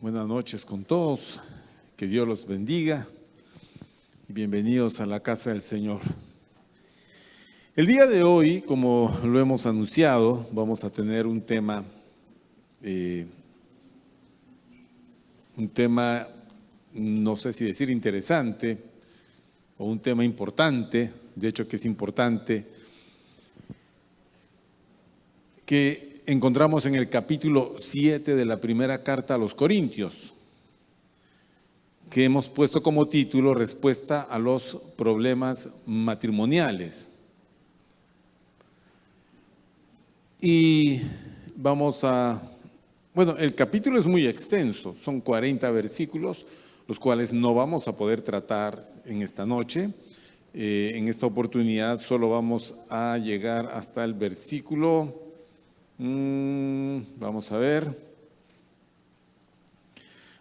Buenas noches con todos, que Dios los bendiga y bienvenidos a la casa del Señor. El día de hoy, como lo hemos anunciado, vamos a tener un tema no sé si decir interesante o un tema importante, de hecho que es importante, que encontramos en el capítulo 7 de la primera carta a los Corintios, que hemos puesto como título Respuesta a los problemas matrimoniales. Y el capítulo es muy extenso, son 40 versículos, los cuales no vamos a poder tratar en esta noche. En esta oportunidad solo vamos a llegar hasta el versículo, vamos a ver,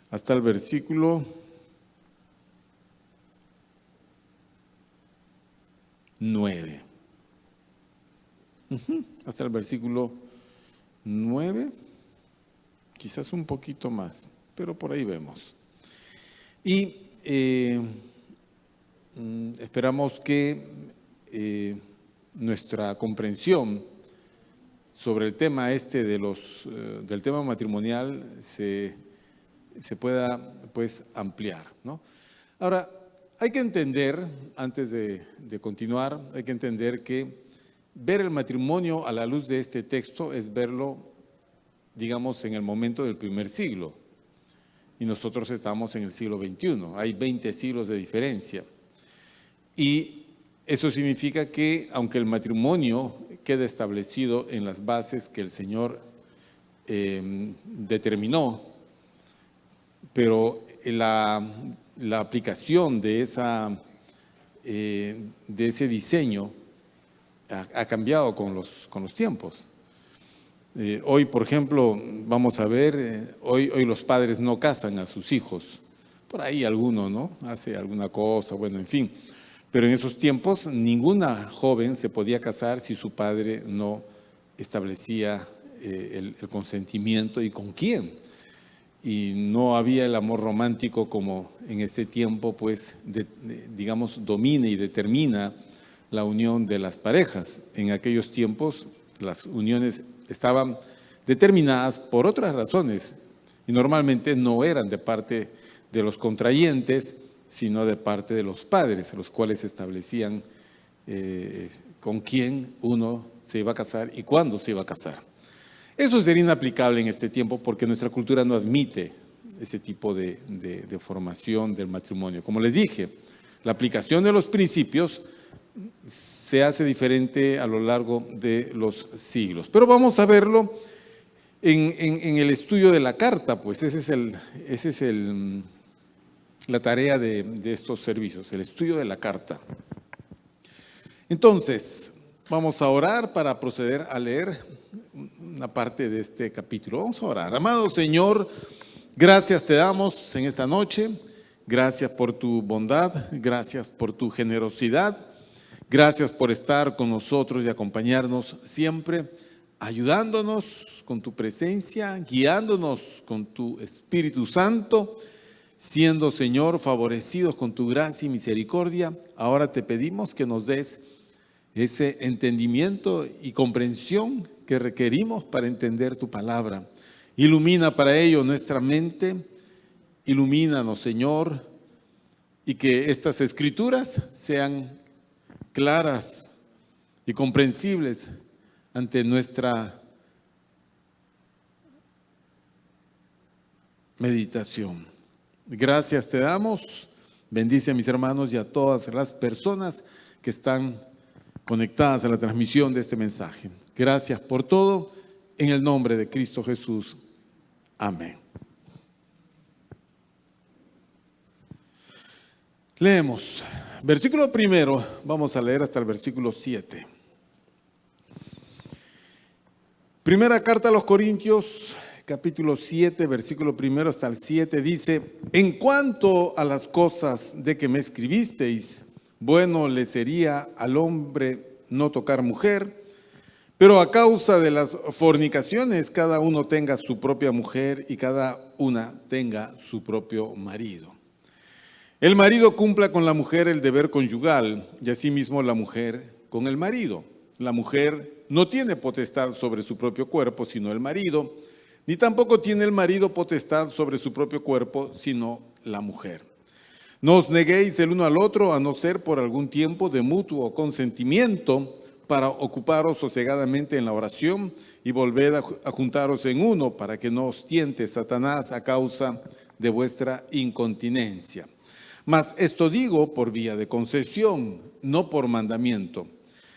hasta el versículo 9. Hasta el versículo 9, quizás un poquito más, pero por ahí vemos. Y esperamos que nuestra comprensión sobre el tema del tema matrimonial se pueda pues ampliar, ¿no? Ahora, hay que entender, antes de continuar, hay que entender que ver el matrimonio a la luz de este texto es verlo, digamos, en el momento del primer siglo. Y nosotros estamos en el siglo XXI. Hay 20 siglos de diferencia. Y eso significa que, aunque el matrimonio quede establecido en las bases que el Señor determinó, pero la aplicación de ese diseño ha cambiado con los tiempos. Hoy, por ejemplo, vamos a ver, hoy los padres no casan a sus hijos. Por ahí alguno, ¿no? Hace alguna cosa, bueno, en fin. Pero en esos tiempos ninguna joven se podía casar si su padre no establecía el consentimiento y con quién. Y no había el amor romántico como en este tiempo, pues, digamos, domina y determina la unión de las parejas. En aquellos tiempos las uniones estaban determinadas por otras razones y normalmente no eran de parte de los contrayentes, sino de parte de los padres, los cuales establecían con quién uno se iba a casar y cuándo se iba a casar. Eso sería inaplicable en este tiempo porque nuestra cultura no admite ese tipo de formación del matrimonio. Como les dije, la aplicación de los principios se hace diferente a lo largo de los siglos. Pero vamos a verlo en el estudio de la carta, pues esa es la tarea de estos servicios, el estudio de la carta. Entonces, vamos a orar para proceder a leer una parte de este capítulo. Vamos a orar. Amado Señor, gracias te damos en esta noche. Gracias por tu bondad, gracias por tu generosidad. Gracias por estar con nosotros y acompañarnos siempre, ayudándonos con tu presencia, guiándonos con tu Espíritu Santo, siendo, Señor, favorecidos con tu gracia y misericordia. Ahora te pedimos que nos des ese entendimiento y comprensión que requerimos para entender tu palabra. Ilumina para ello nuestra mente, ilumínanos, Señor, y que estas escrituras sean claras y comprensibles ante nuestra meditación. Gracias te damos. Bendice a mis hermanos y a todas las personas que están conectadas a la transmisión de este mensaje. Gracias por todo. En el nombre de Cristo Jesús. Amén. Leemos. Versículo primero, vamos a leer hasta el versículo 7. Primera carta a los Corintios, capítulo 7, versículo primero hasta el 7, dice: En cuanto a las cosas de que me escribisteis, bueno le sería al hombre no tocar mujer, Pero a causa de las fornicaciones, cada uno tenga su propia mujer y cada una tenga su propio marido. El marido cumpla con la mujer el deber conyugal y asimismo la mujer con el marido. La mujer no tiene potestad sobre su propio cuerpo, sino el marido, ni tampoco tiene el marido potestad sobre su propio cuerpo, sino la mujer. No os neguéis el uno al otro, a no ser por algún tiempo de mutuo consentimiento, para ocuparos sosegadamente en la oración y volved a juntaros en uno, para que no os tiente Satanás a causa de vuestra incontinencia. Mas esto digo por vía de concesión, no por mandamiento.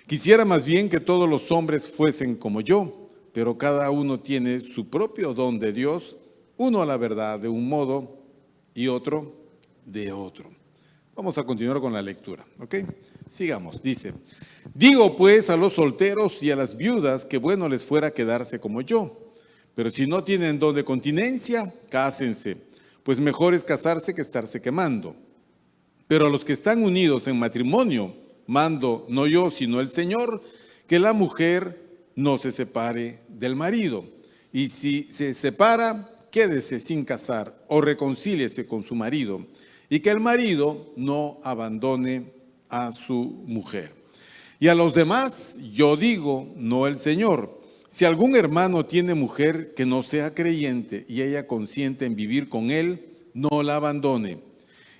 Quisiera más bien que todos los hombres fuesen como yo, pero cada uno tiene su propio don de Dios, uno a la verdad de un modo y otro de otro. Vamos a continuar con la lectura, ¿ok? Sigamos, dice: digo pues a los solteros y a las viudas que bueno les fuera quedarse como yo, pero si no tienen don de continencia, cásense, pues mejor es casarse que estarse quemando. Pero a los que están unidos en matrimonio, mando no yo, sino el Señor, que la mujer no se separe del marido. Y si se separa, quédese sin casar o reconcíliese con su marido. Y que el marido no abandone a su mujer. Y a los demás, yo digo, no el Señor: si algún hermano tiene mujer que no sea creyente y ella consiente en vivir con él, no la abandone.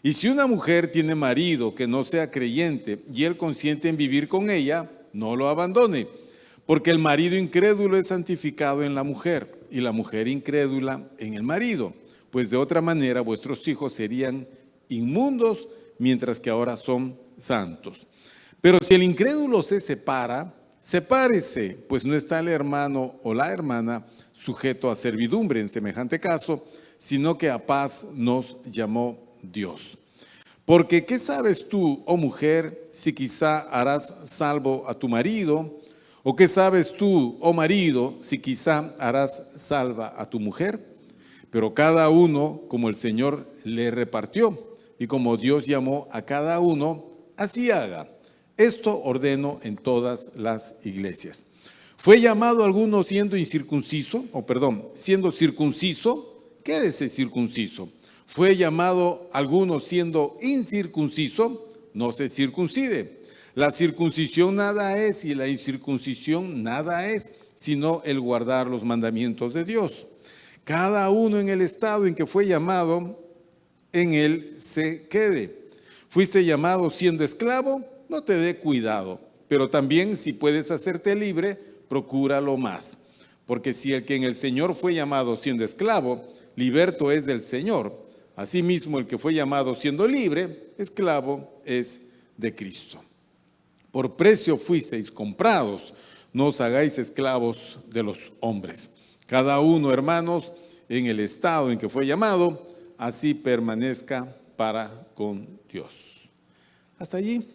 Y si una mujer tiene marido que no sea creyente y él consiente en vivir con ella, no lo abandone, porque el marido incrédulo es santificado en la mujer y la mujer incrédula en el marido, pues de otra manera vuestros hijos serían inmundos, mientras que ahora son santos. Pero si el incrédulo se separa, sepárese, pues no está el hermano o la hermana sujeto a servidumbre en semejante caso, sino que a paz nos llamó Dios. Porque ¿qué sabes tú, oh mujer, si quizá harás salvo a tu marido? ¿O qué sabes tú, oh marido, si quizá harás salva a tu mujer? Pero cada uno como el Señor le repartió, y como Dios llamó a cada uno, así haga. Esto ordeno en todas las iglesias. ¿Fue llamado alguno siendo incircunciso? Siendo circunciso, quédese circunciso. ¿Fue llamado alguno siendo incircunciso? No se circuncide. La circuncisión nada es y la incircuncisión nada es, sino el guardar los mandamientos de Dios. Cada uno en el estado en que fue llamado, en él se quede. ¿Fuiste llamado siendo esclavo? No te dé cuidado, pero también si puedes hacerte libre, procúralo más. Porque si el que en el Señor fue llamado siendo esclavo, liberto es del Señor. Asimismo, el que fue llamado siendo libre, esclavo es de Cristo. Por precio fuisteis comprados, no os hagáis esclavos de los hombres. Cada uno, hermanos, en el estado en que fue llamado, así permanezca para con Dios. Hasta allí.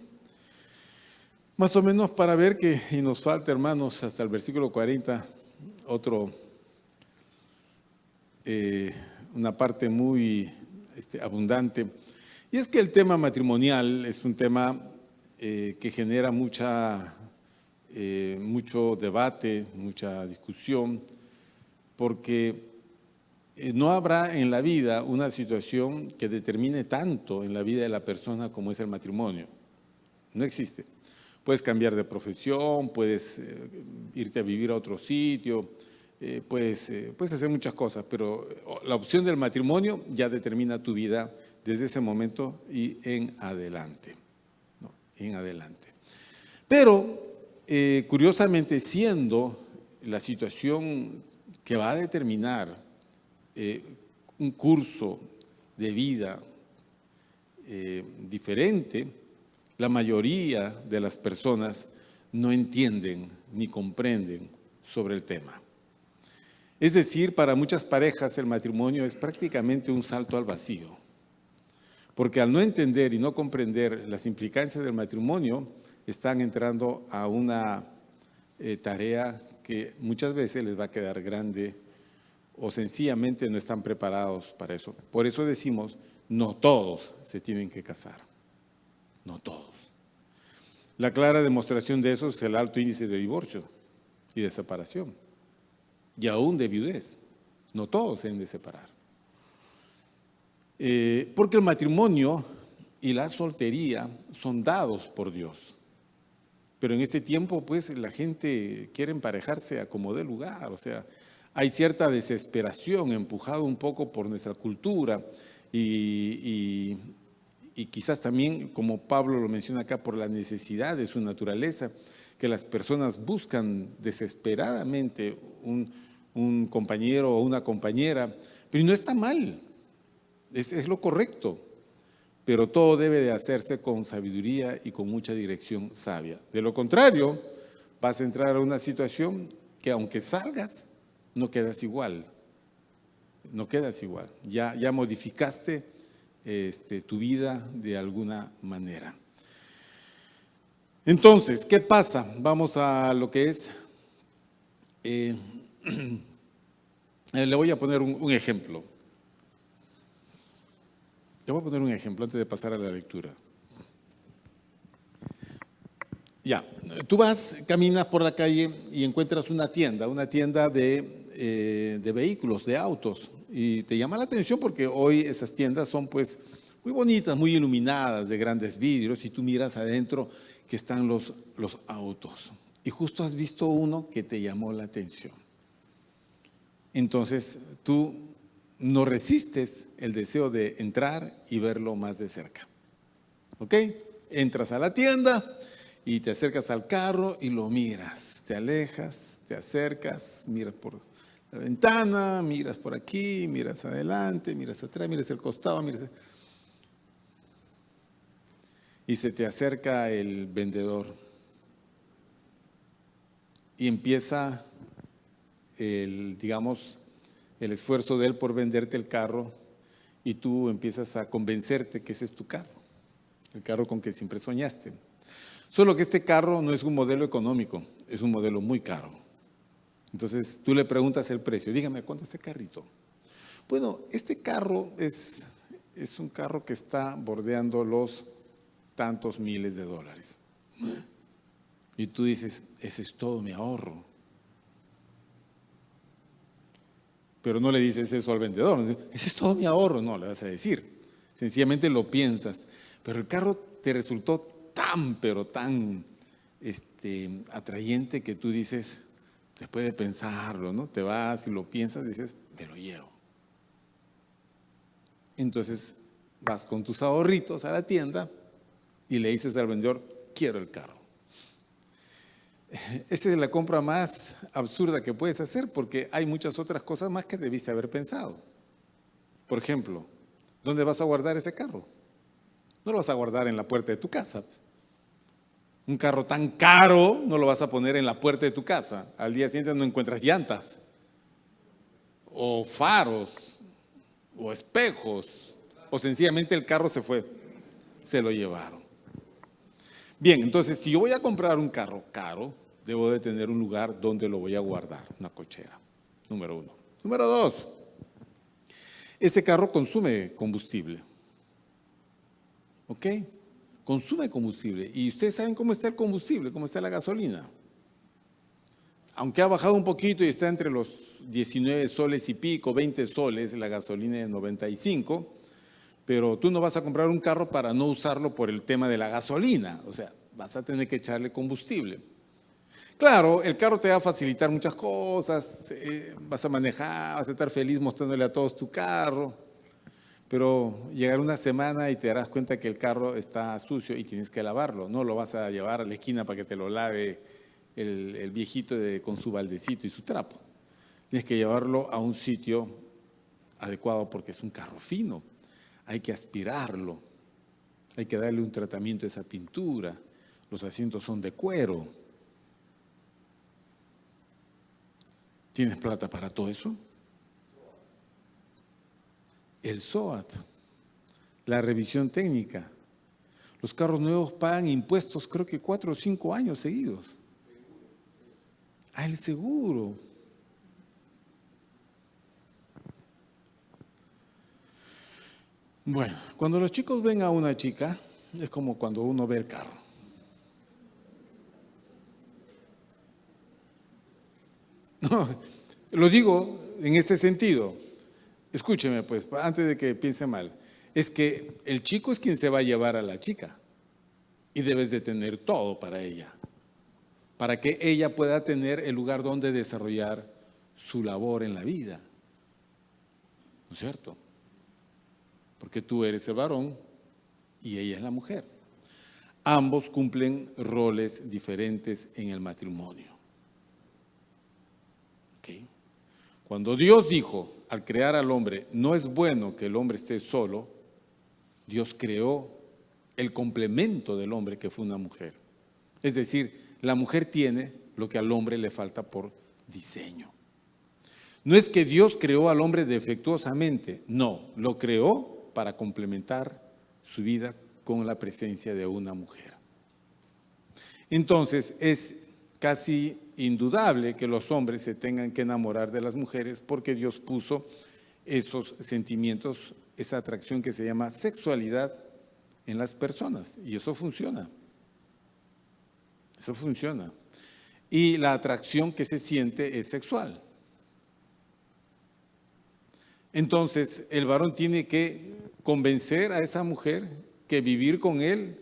Más o menos para ver que, y nos falta, hermanos, hasta el versículo 40, una parte muy abundante. Y es que el tema matrimonial es un tema que genera mucho debate, mucha discusión, porque no habrá en la vida una situación que determine tanto en la vida de la persona como es el matrimonio. No existe. Puedes cambiar de profesión, puedes irte a vivir a otro sitio, puedes hacer muchas cosas, pero la opción del matrimonio ya determina tu vida desde ese momento y en adelante. ¿No? En adelante. Pero, curiosamente, siendo la situación que va a determinar un curso de vida diferente, la mayoría de las personas no entienden ni comprenden sobre el tema. Es decir, para muchas parejas el matrimonio es prácticamente un salto al vacío, porque al no entender y no comprender las implicancias del matrimonio, están entrando a una tarea que muchas veces les va a quedar grande o sencillamente no están preparados para eso. Por eso decimos, no todos se tienen que casar. No todos. La clara demostración de eso es el alto índice de divorcio. y de separación, y aún de viudez. No todos se deben de separar. Porque el matrimonio y la soltería son dados por Dios. Pero en este tiempo, pues, la gente quiere emparejarse a como dé lugar. O sea, hay cierta desesperación empujada un poco por nuestra cultura y quizás también, como Pablo lo menciona acá, por la necesidad de su naturaleza, que las personas buscan desesperadamente un compañero o una compañera, pero no está mal, es lo correcto. Pero todo debe de hacerse con sabiduría y con mucha dirección sabia. De lo contrario, vas a entrar a una situación que aunque salgas, no quedas igual. No quedas igual. Ya modificaste tu vida de alguna manera. Entonces, ¿qué pasa? Vamos a lo que es... le voy a poner un ejemplo. Te voy a poner un ejemplo antes de pasar a la lectura. Ya, tú caminas por la calle y encuentras una tienda de vehículos, de autos, y te llama la atención porque hoy esas tiendas son pues muy bonitas, muy iluminadas, de grandes vidrios, y tú miras adentro que están los autos. Y justo has visto uno que te llamó la atención. Entonces tú no resistes el deseo de entrar y verlo más de cerca. ¿Ok? Entras a la tienda y te acercas al carro y lo miras. Te alejas, te acercas, miras por la ventana, miras por aquí, miras adelante, miras atrás, miras el costado, y se te acerca el vendedor y empieza digamos, el esfuerzo de él por venderte el carro, y tú empiezas a convencerte que ese es tu carro, el carro con que siempre soñaste. Solo que este carro no es un modelo económico, es un modelo muy caro. Entonces tú le preguntas el precio. Dígame, ¿cuánto es este carrito? Bueno, este carro es un carro que está bordeando los tantos miles de dólares. Y tú dices, ese es todo mi ahorro. Pero no le dices eso al vendedor. Ese es todo mi ahorro. No, le vas a decir. Sencillamente lo piensas. Pero el carro te resultó pero tan atrayente que tú dices, después de pensarlo, ¿no? Te vas y lo piensas y dices, me lo llevo. Entonces vas con tus ahorritos a la tienda y le dices al vendedor, quiero el carro. Esta es la compra más absurda que puedes hacer porque hay muchas otras cosas más que debiste haber pensado. Por ejemplo, ¿dónde vas a guardar ese carro? No lo vas a guardar en la puerta de tu casa. Un carro tan caro no lo vas a poner en la puerta de tu casa. Al día siguiente no encuentras llantas, o faros, o espejos, o sencillamente el carro se fue, se lo llevaron. Bien, entonces si yo voy a comprar un carro caro, debo de tener un lugar donde lo voy a guardar, una cochera, número 1. Número 2, ese carro consume combustible. ¿Ok? Consume combustible. Y ustedes saben cómo está el combustible, cómo está la gasolina. Aunque ha bajado un poquito y está entre los 19 soles y pico, 20 soles, la gasolina de 95, pero tú no vas a comprar un carro para no usarlo por el tema de la gasolina. O sea, vas a tener que echarle combustible. Claro, el carro te va a facilitar muchas cosas, vas a manejar, vas a estar feliz mostrándole a todos tu carro, pero llegar una semana y te darás cuenta que el carro está sucio y tienes que lavarlo. No lo vas a llevar a la esquina para que te lo lave el viejito con su baldecito y su trapo. Tienes que llevarlo a un sitio adecuado porque es un carro fino. Hay que aspirarlo, hay que darle un tratamiento a esa pintura. Los asientos son de cuero. ¿Tienes plata para todo eso? El SOAT, la revisión técnica. Los carros nuevos pagan impuestos creo que 4 o 5 años seguidos. El seguro. Bueno, cuando los chicos ven a una chica, es como cuando uno ve el carro. No, lo digo en este sentido. Escúcheme pues, antes de que piense mal. Es que el chico es quien se va a llevar a la chica y debes de tener todo para ella, para que ella pueda tener el lugar donde desarrollar su labor en la vida. ¿No es cierto? Porque tú eres el varón y ella es la mujer. Ambos cumplen roles diferentes en el matrimonio. ¿Okay? Cuando Dios dijo, al crear al hombre, no es bueno que el hombre esté solo, Dios creó el complemento del hombre, que fue una mujer. Es decir, la mujer tiene lo que al hombre le falta por diseño. No es que Dios creó al hombre defectuosamente, no, lo creó para complementar su vida con la presencia de una mujer. Entonces, es casi indudable que los hombres se tengan que enamorar de las mujeres porque Dios puso esos sentimientos, esa atracción que se llama sexualidad en las personas. Y eso funciona. Eso funciona. Y la atracción que se siente es sexual. Entonces, el varón tiene que convencer a esa mujer que vivir con él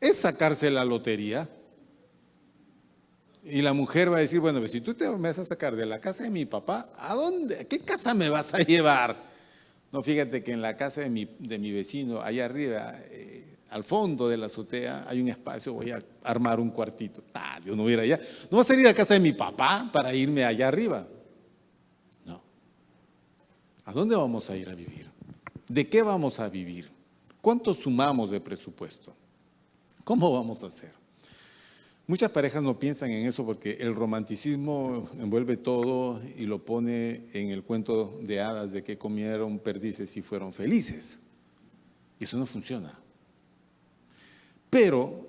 es sacarse la lotería. Y la mujer va a decir, bueno, pues si tú me vas a sacar de la casa de mi papá, ¿a dónde? ¿A qué casa me vas a llevar? No, fíjate que en la casa de mi vecino, allá arriba, al fondo de la azotea, hay un espacio, voy a armar un cuartito. Yo no voy a ir allá. No voy a salir a casa de mi papá para irme allá arriba. No. ¿A dónde vamos a ir a vivir? ¿De qué vamos a vivir? ¿Cuánto sumamos de presupuesto? ¿Cómo vamos a hacer? Muchas parejas no piensan en eso porque el romanticismo envuelve todo y lo pone en el cuento de hadas de que comieron perdices y fueron felices. Y eso no funciona. Pero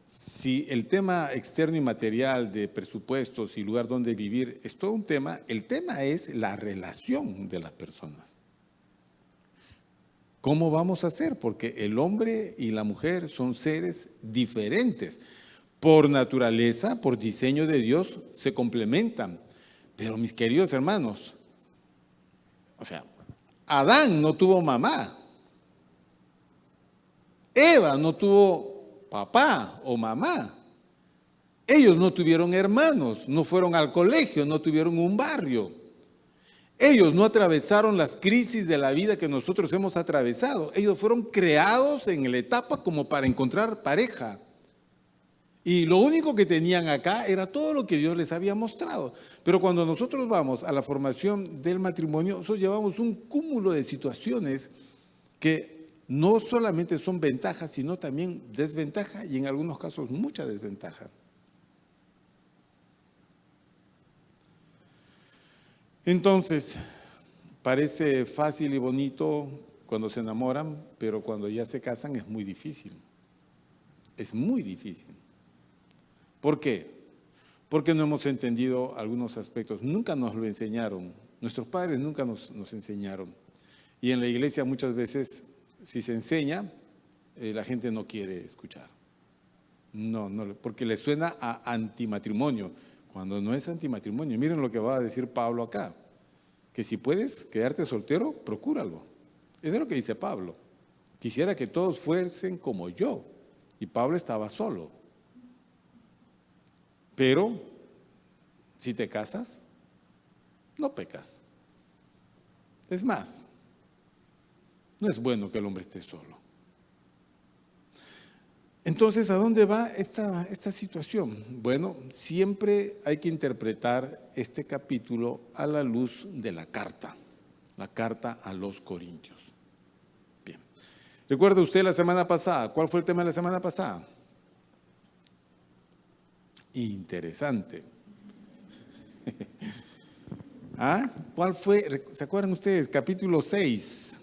si el tema externo y material de presupuestos y lugar donde vivir es todo un tema, el tema es la relación de las personas. ¿Cómo vamos a hacer? Porque el hombre y la mujer son seres diferentes. Por naturaleza, por diseño de Dios, se complementan. Pero mis queridos hermanos, o sea, Adán no tuvo mamá. Eva no tuvo papá o mamá. Ellos no tuvieron hermanos, no fueron al colegio, no tuvieron un barrio. Ellos no atravesaron las crisis de la vida que nosotros hemos atravesado. Ellos fueron creados en la etapa como para encontrar pareja. Y lo único que tenían acá era todo lo que Dios les había mostrado. Pero cuando nosotros vamos a la formación del matrimonio, nosotros llevamos un cúmulo de situaciones que no solamente son ventajas, sino también desventaja y en algunos casos mucha desventaja. Entonces, parece fácil y bonito cuando se enamoran, pero cuando ya se casan es muy difícil. Es muy difícil. ¿Por qué? Porque no hemos entendido algunos aspectos. Nunca nos lo enseñaron. Nuestros padres nunca nos enseñaron. Y en la iglesia muchas veces, si se enseña, la gente no quiere escuchar. No, porque le suena a antimatrimonio, cuando no es antimatrimonio. Miren lo que va a decir Pablo acá, que si puedes quedarte soltero, procúralo. Eso es lo que dice Pablo. Quisiera que todos fuesen como yo. Y Pablo estaba solo. Pero, si te casas, no pecas. Es más, no es bueno que el hombre esté solo. Entonces, ¿a dónde va esta situación? Bueno, siempre hay que interpretar este capítulo a la luz de la carta a los Corintios. Bien. ¿Recuerda usted la semana pasada? ¿Cuál fue el tema de la semana pasada? Interesante. ¿Ah? ¿Cuál fue? ¿Se acuerdan ustedes? Capítulo 6.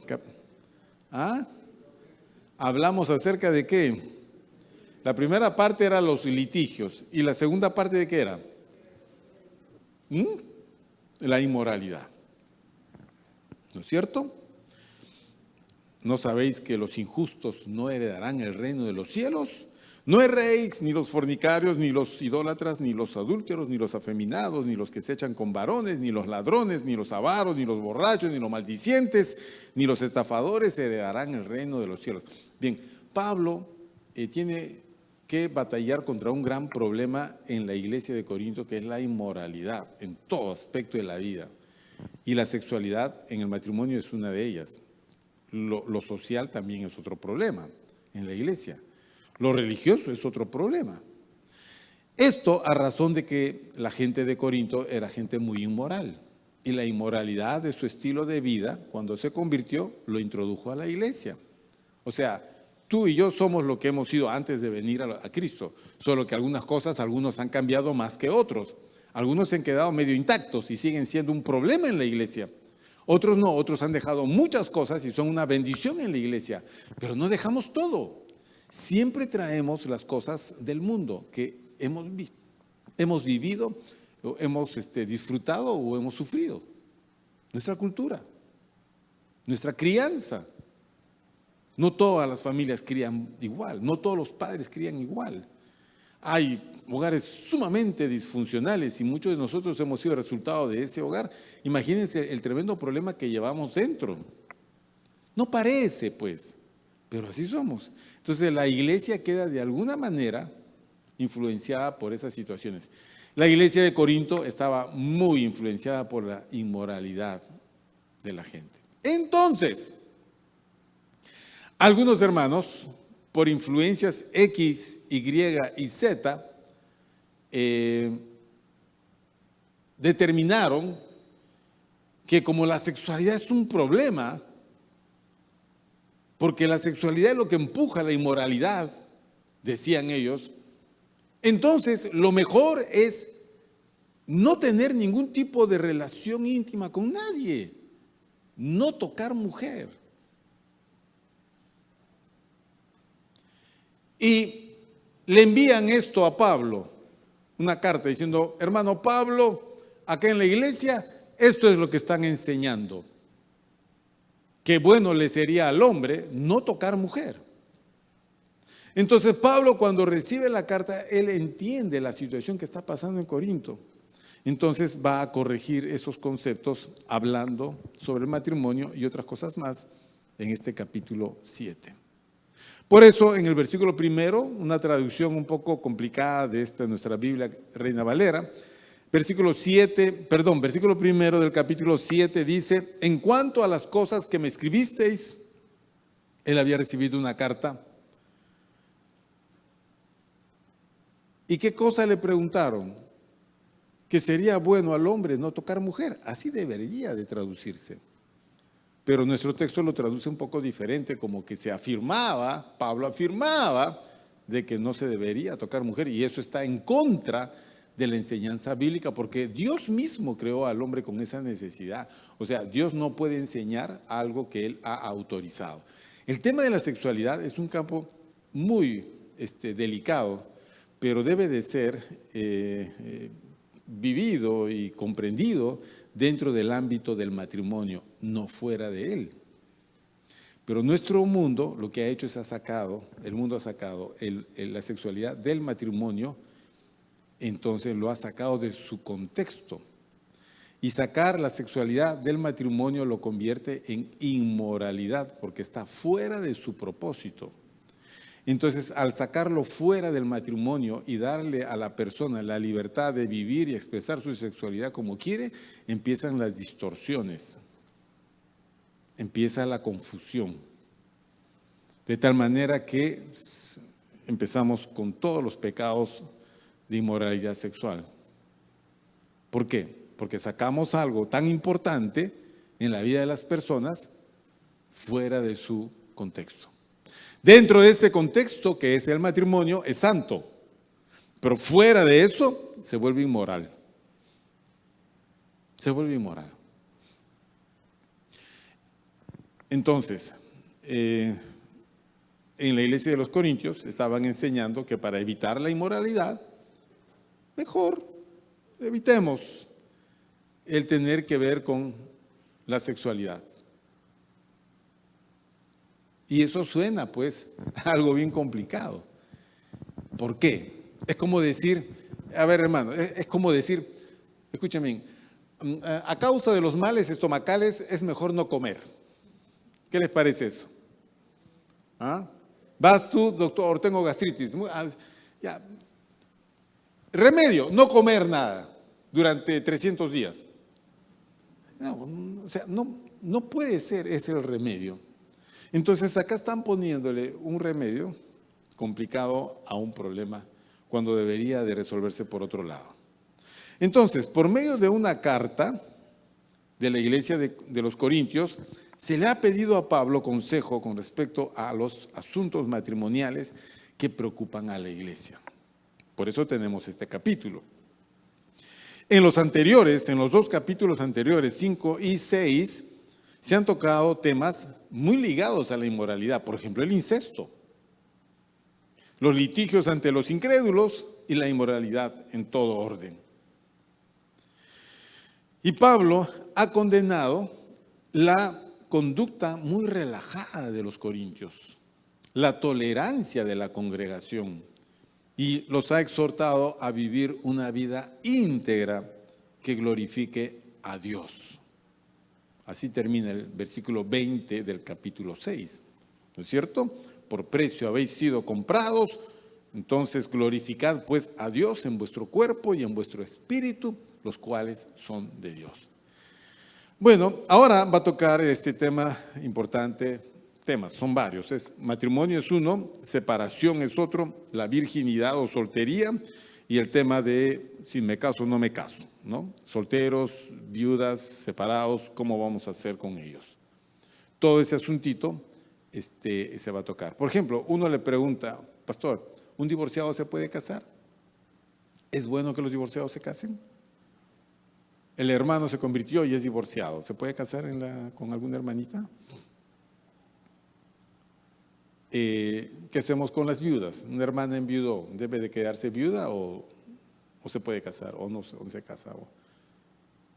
¿Ah? Hablamos acerca de qué. La primera parte era los litigios. ¿Y la segunda parte de qué era? La inmoralidad. ¿No es cierto? ¿No sabéis que los injustos no heredarán el reino de los cielos? No erréis ni los fornicarios, ni los idólatras, ni los adúlteros, ni los afeminados, ni los que se echan con varones, ni los ladrones, ni los avaros, ni los borrachos, ni los maldicientes, ni los estafadores heredarán el reino de los cielos. Bien, Pablo tiene que batallar contra un gran problema en la iglesia de Corinto, que es la inmoralidad en todo aspecto de la vida. Y la sexualidad en el matrimonio es una de ellas. Lo social también es otro problema en la iglesia. Lo religioso es otro problema. Esto a razón de que la gente de Corinto era gente muy inmoral. Y la inmoralidad de su estilo de vida, cuando se convirtió, lo introdujo a la iglesia. O sea, tú y yo somos lo que hemos sido antes de venir a Cristo. Solo que algunas cosas, algunos han cambiado más que otros. Algunos se han quedado medio intactos y siguen siendo un problema en la iglesia. Otros no, otros han dejado muchas cosas y son una bendición en la iglesia. Pero no dejamos todo. Siempre traemos las cosas del mundo que hemos vivido, hemos disfrutado o hemos sufrido. Nuestra cultura, nuestra crianza. No todas las familias crían igual, no todos los padres crían igual. Hay hogares sumamente disfuncionales y muchos de nosotros hemos sido resultado de ese hogar. Imagínense el tremendo problema que llevamos dentro. No parece, pues, pero así somos. Entonces la iglesia queda de alguna manera influenciada por esas situaciones. La iglesia de Corinto estaba muy influenciada por la inmoralidad de la gente. Entonces, algunos hermanos, por influencias X, Y y Z, determinaron que como la sexualidad es un problema, porque la sexualidad es lo que empuja a la inmoralidad, decían ellos, entonces lo mejor es no tener ningún tipo de relación íntima con nadie, no tocar mujer. Y le envían esto a Pablo, una carta diciendo, hermano Pablo, acá en la iglesia, esto es lo que están enseñando. Que bueno le sería al hombre no tocar mujer. Entonces Pablo, cuando recibe la carta, él entiende la situación que está pasando en Corinto. Entonces va a corregir esos conceptos hablando sobre el matrimonio y otras cosas más en este capítulo 7. Por eso en el versículo primero, una traducción un poco complicada de nuestra Biblia Reina Valera, versículo primero del capítulo 7 dice, en cuanto a las cosas que me escribisteis, él había recibido una carta. ¿Y qué cosa le preguntaron? Que sería bueno al hombre no tocar mujer. Así debería de traducirse. Pero nuestro texto lo traduce un poco diferente, como que Pablo afirmaba de que no se debería tocar mujer, y eso está en contra de la enseñanza bíblica, porque Dios mismo creó al hombre con esa necesidad. O sea, Dios no puede enseñar algo que Él ha autorizado. El tema de la sexualidad es un campo muy delicado, pero debe de ser vivido y comprendido dentro del ámbito del matrimonio, no fuera de él. Pero nuestro mundo lo que ha hecho es el mundo ha sacado la sexualidad del matrimonio, entonces lo ha sacado de su contexto. Y sacar la sexualidad del matrimonio lo convierte en inmoralidad, porque está fuera de su propósito. Entonces, al sacarlo fuera del matrimonio y darle a la persona la libertad de vivir y expresar su sexualidad como quiere, empiezan las distorsiones, empieza la confusión. De tal manera que empezamos con todos los pecados de inmoralidad sexual. ¿Por qué? Porque sacamos algo tan importante en la vida de las personas fuera de su contexto. Dentro de ese contexto que es el matrimonio es santo, pero fuera de eso se vuelve inmoral. Se vuelve inmoral. Entonces, en la iglesia de los Corintios estaban enseñando que para evitar la inmoralidad, mejor evitemos el tener que ver con la sexualidad. Y eso suena pues algo bien complicado. ¿Por qué? Es como decir, a ver hermano, es como decir, escúchame, a causa de los males estomacales es mejor no comer. ¿Qué les parece eso? ¿Ah? Vas tú, doctor, tengo gastritis. Ya. Remedio, no comer nada durante 300 días. No, o sea, no puede ser ese el remedio. Entonces acá están poniéndole un remedio complicado a un problema cuando debería de resolverse por otro lado. Entonces, por medio de una carta de la iglesia de los Corintios, se le ha pedido a Pablo consejo con respecto a los asuntos matrimoniales que preocupan a la iglesia. Por eso tenemos este capítulo. En los anteriores, en los dos capítulos anteriores, 5 y 6, se han tocado temas muy ligados a la inmoralidad. Por ejemplo, el incesto, los litigios ante los incrédulos y la inmoralidad en todo orden. Y Pablo ha condenado la conducta muy relajada de los corintios, la tolerancia de la congregación, y los ha exhortado a vivir una vida íntegra que glorifique a Dios. Así termina el versículo 20 del capítulo 6, ¿no es cierto? Por precio habéis sido comprados, entonces glorificad pues a Dios en vuestro cuerpo y en vuestro espíritu, los cuales son de Dios. Bueno, ahora va a tocar este tema importante. Temas, son varios. Matrimonio es uno, separación es otro, la virginidad o soltería y el tema de si me caso o no me caso, ¿no? Solteros, viudas, separados, ¿cómo vamos a hacer con ellos? Todo ese asuntito se va a tocar. Por ejemplo, uno le pregunta, pastor, ¿un divorciado se puede casar? ¿Es bueno que los divorciados se casen? El hermano se convirtió y es divorciado. ¿Se puede casar con alguna hermanita? ¿Qué hacemos con las viudas? ¿Una hermana enviudó? ¿Debe de quedarse viuda o se puede casar? ¿O no se casa?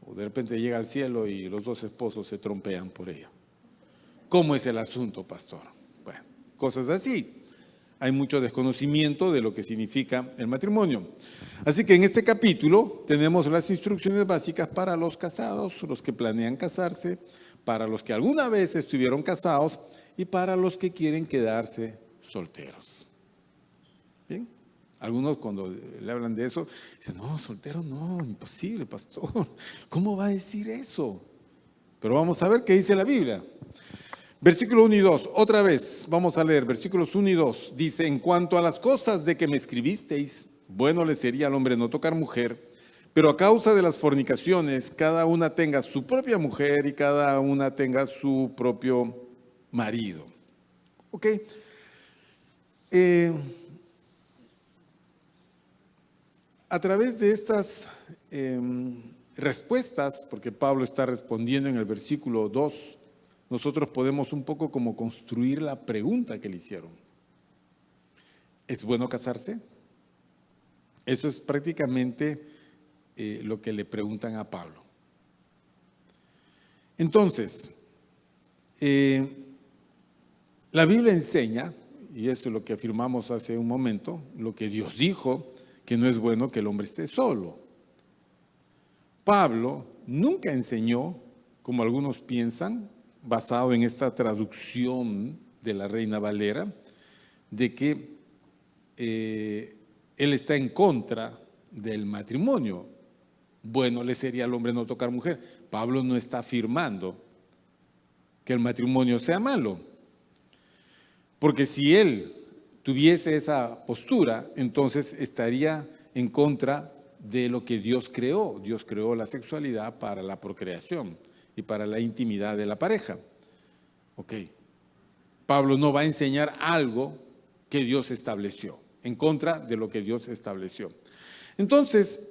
O de repente llega al cielo y los dos esposos se trompean por ella. ¿Cómo es el asunto, pastor? Bueno, cosas así. Hay mucho desconocimiento de lo que significa el matrimonio. Así que en este capítulo tenemos las instrucciones básicas para los casados, los que planean casarse, para los que alguna vez estuvieron casados y para los que quieren quedarse solteros. Bien, algunos cuando le hablan de eso, dicen, no, soltero no, imposible, pastor, ¿cómo va a decir eso? Pero vamos a ver qué dice la Biblia. Versículo 1 y 2, otra vez, vamos a leer, versículos 1 y 2, dice, en cuanto a las cosas de que me escribisteis, bueno le sería al hombre no tocar mujer, pero a causa de las fornicaciones, cada una tenga su propia mujer y cada una tenga su propio marido. ¿Ok? A través de estas respuestas, porque Pablo está respondiendo en el versículo 2, nosotros podemos un poco como construir la pregunta que le hicieron. ¿Es bueno casarse? Eso es prácticamente lo que le preguntan a Pablo. Entonces, la Biblia enseña, y eso es lo que afirmamos hace un momento, lo que Dios dijo, que no es bueno que el hombre esté solo. Pablo nunca enseñó, como algunos piensan, basado en esta traducción de la Reina Valera, de que él está en contra del matrimonio. Bueno le sería al hombre no tocar mujer. Pablo no está afirmando que el matrimonio sea malo. Porque si él tuviese esa postura, entonces estaría en contra de lo que Dios creó. Dios creó la sexualidad para la procreación y para la intimidad de la pareja. Ok. Pablo no va a enseñar algo que Dios estableció, en contra de lo que Dios estableció. Entonces,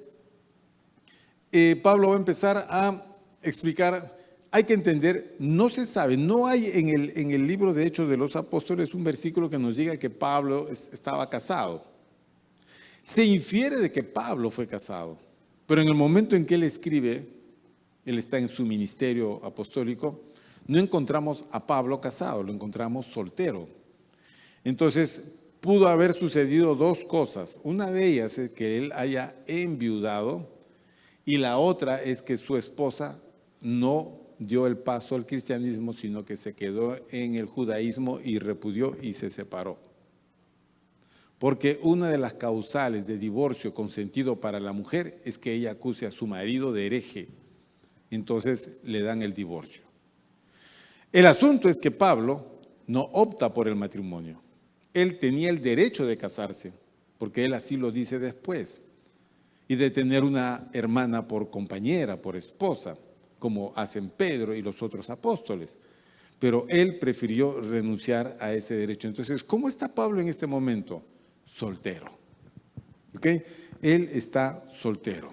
Pablo va a empezar a explicar. Hay que entender, no se sabe, no hay en el libro de Hechos de los Apóstoles un versículo que nos diga que Pablo estaba casado. Se infiere de que Pablo fue casado, pero en el momento en que él escribe, él está en su ministerio apostólico, no encontramos a Pablo casado, lo encontramos soltero. Entonces, pudo haber sucedido dos cosas. Una de ellas es que él haya enviudado y la otra es que su esposa no dio el paso al cristianismo, sino que se quedó en el judaísmo y repudió y se separó. Porque una de las causales de divorcio consentido para la mujer es que ella acuse a su marido de hereje. Entonces le dan el divorcio. El asunto es que Pablo no opta por el matrimonio. Él tenía el derecho de casarse, porque él así lo dice después, y de tener una hermana por compañera, por esposa, como hacen Pedro y los otros apóstoles. Pero él prefirió renunciar a ese derecho. Entonces, ¿cómo está Pablo en este momento? Soltero. ¿Ok? Él está soltero.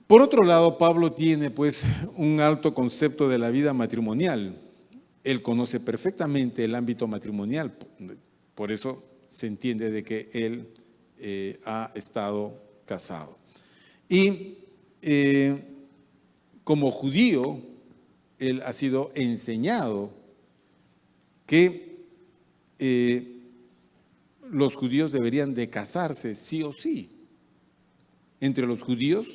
Por otro lado, Pablo tiene pues un alto concepto de la vida matrimonial. Él conoce perfectamente el ámbito matrimonial, por eso se entiende de que él ha estado casado. Y como judío, él ha sido enseñado que los judíos deberían de casarse sí o sí. Entre los judíos,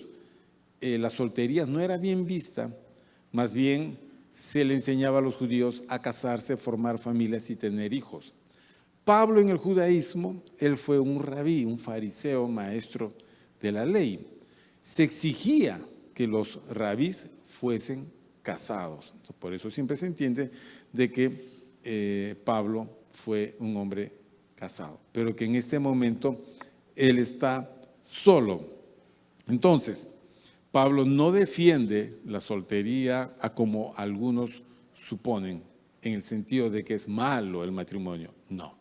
la soltería no era bien vista, más bien se le enseñaba a los judíos a casarse, formar familias y tener hijos. Pablo en el judaísmo, él fue un rabí, un fariseo, maestro de la ley. Se exigía que los rabís fuesen casados. Por eso siempre se entiende de que Pablo fue un hombre casado, pero que en este momento él está solo. Entonces, Pablo no defiende la soltería a como algunos suponen, en el sentido de que es malo el matrimonio. No,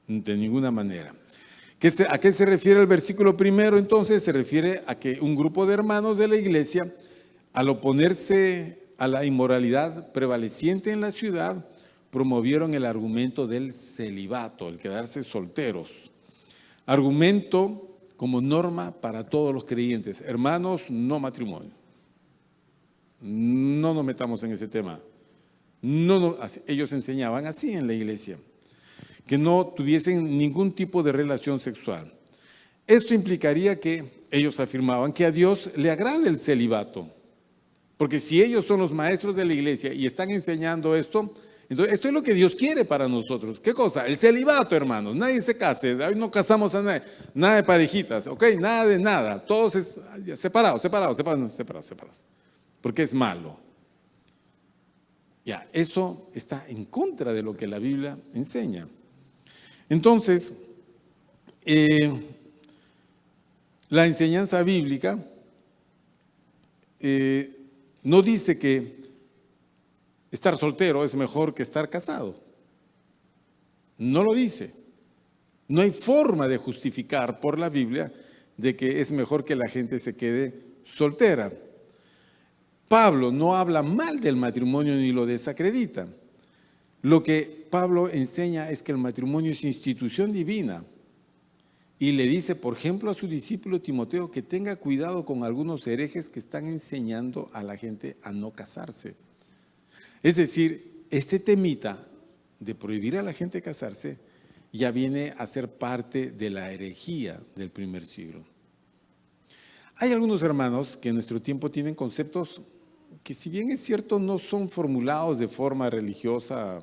de ninguna manera. ¿A qué se refiere el versículo primero? Entonces se refiere a que un grupo de hermanos de la iglesia, al oponerse a la inmoralidad prevaleciente en la ciudad, promovieron el argumento del celibato, el quedarse solteros. Argumento como norma para todos los creyentes. Hermanos, no matrimonio. No nos metamos en ese tema. Ellos enseñaban así en la iglesia, que no tuviesen ningún tipo de relación sexual. Esto implicaría que ellos afirmaban que a Dios le agrada el celibato, porque si ellos son los maestros de la iglesia y están enseñando esto, entonces esto es lo que Dios quiere para nosotros. ¿Qué cosa? El celibato, hermanos. Nadie se case, hoy no casamos a nadie, nada de parejitas, ¿ok? Nada de nada, todos separados, porque es malo. Ya, eso está en contra de lo que la Biblia enseña. Entonces, la enseñanza bíblica no dice que estar soltero es mejor que estar casado. No lo dice. No hay forma de justificar por la Biblia de que es mejor que la gente se quede soltera. Pablo no habla mal del matrimonio ni lo desacredita. Lo que Pablo enseña es que el matrimonio es institución divina. Y le dice, por ejemplo, a su discípulo Timoteo que tenga cuidado con algunos herejes que están enseñando a la gente a no casarse. Es decir, este temita de prohibir a la gente casarse ya viene a ser parte de la herejía del primer siglo. Hay algunos hermanos que en nuestro tiempo tienen conceptos que, si bien es cierto, no son formulados de forma religiosa,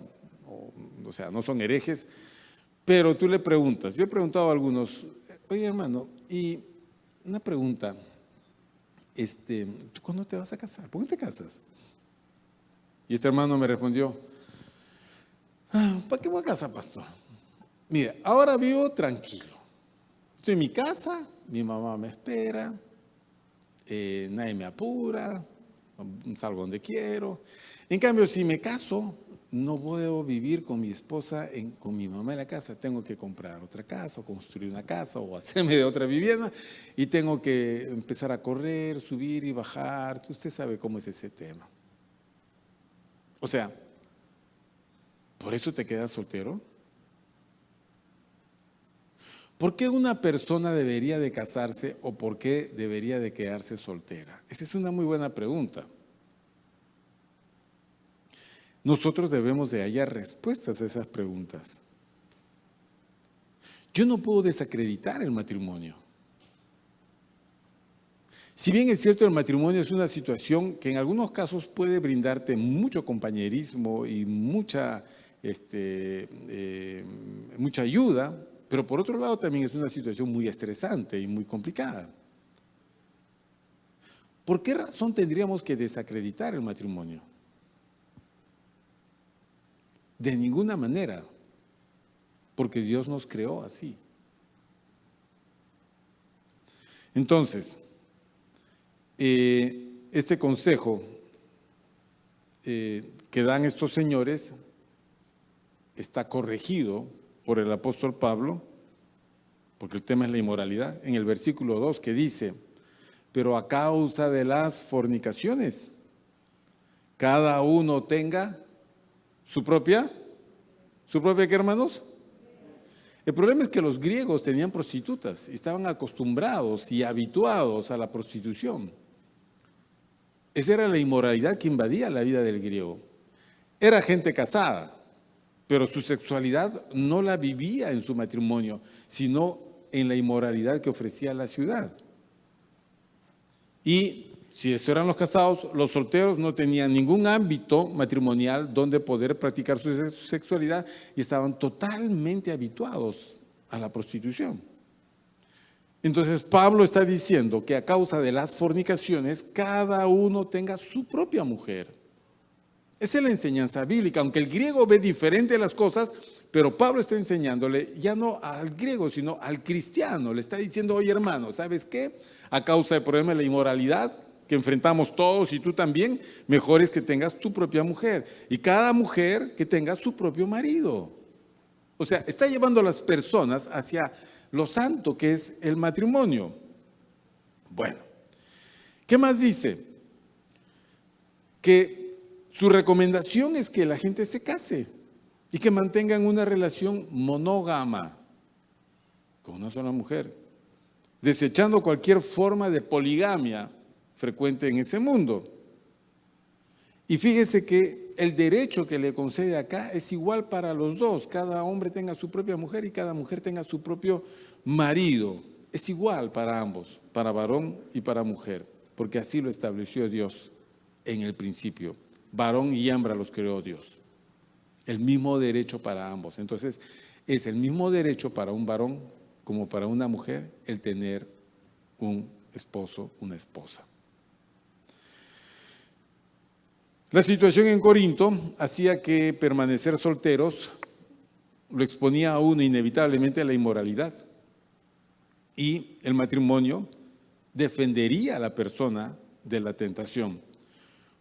o sea, no son herejes, pero tú le preguntas, yo he preguntado a algunos, oye hermano, y una pregunta, ¿tú cuándo te vas a casar? ¿Por qué te casas? Y este hermano me respondió, ¿para qué voy a casar, pastor? Mira, ahora vivo tranquilo. Estoy en mi casa, mi mamá me espera, nadie me apura, salgo donde quiero. En cambio, si me caso, no puedo vivir con mi esposa, con mi mamá en la casa. Tengo que comprar otra casa, o construir una casa, o hacerme de otra vivienda, y tengo que empezar a correr, subir y bajar. Usted sabe cómo es ese tema. O sea, ¿por eso te quedas soltero? ¿Por qué una persona debería de casarse o por qué debería de quedarse soltera? Esa es una muy buena pregunta. Nosotros debemos de hallar respuestas a esas preguntas. Yo no puedo desacreditar el matrimonio. Si bien es cierto, el matrimonio es una situación que en algunos casos puede brindarte mucho compañerismo y mucha ayuda, pero por otro lado también es una situación muy estresante y muy complicada. ¿Por qué razón tendríamos que desacreditar el matrimonio? De ninguna manera, porque Dios nos creó así. Entonces, este consejo que dan estos señores está corregido por el apóstol Pablo, porque el tema es la inmoralidad, en el versículo 2 que dice: pero a causa de las fornicaciones, cada uno tenga su propia ¿qué, hermanos? El problema es que los griegos tenían prostitutas, estaban acostumbrados y habituados a la prostitución. Esa era la inmoralidad que invadía la vida del griego. Era gente casada, pero su sexualidad no la vivía en su matrimonio, sino en la inmoralidad que ofrecía la ciudad. Y si eso eran los casados, los solteros no tenían ningún ámbito matrimonial donde poder practicar su sexualidad y estaban totalmente habituados a la prostitución. Entonces Pablo está diciendo que a causa de las fornicaciones, cada uno tenga su propia mujer. Esa es la enseñanza bíblica, aunque el griego ve diferente las cosas, pero Pablo está enseñándole ya no al griego, sino al cristiano. Le está diciendo: oye, hermano, ¿sabes qué? A causa del problema de la inmoralidad que enfrentamos todos y tú también, mejor es que tengas tu propia mujer y cada mujer que tenga su propio marido. O sea, está llevando a las personas hacia lo santo que es el matrimonio. Bueno, ¿qué más dice? Que su recomendación es que la gente se case y que mantengan una relación monógama con una sola mujer, desechando cualquier forma de poligamia frecuente en ese mundo. Y fíjese que el derecho que le concede acá es igual para los dos. Cada hombre tenga su propia mujer y cada mujer tenga su propio marido. Es igual para ambos, para varón y para mujer, porque así lo estableció Dios en el principio. Varón y hembra los creó Dios. El mismo derecho para ambos. Entonces, es el mismo derecho para un varón como para una mujer el tener un esposo, una esposa. La situación en Corinto hacía que permanecer solteros lo exponía a uno inevitablemente a la inmoralidad, y el matrimonio defendería a la persona de la tentación.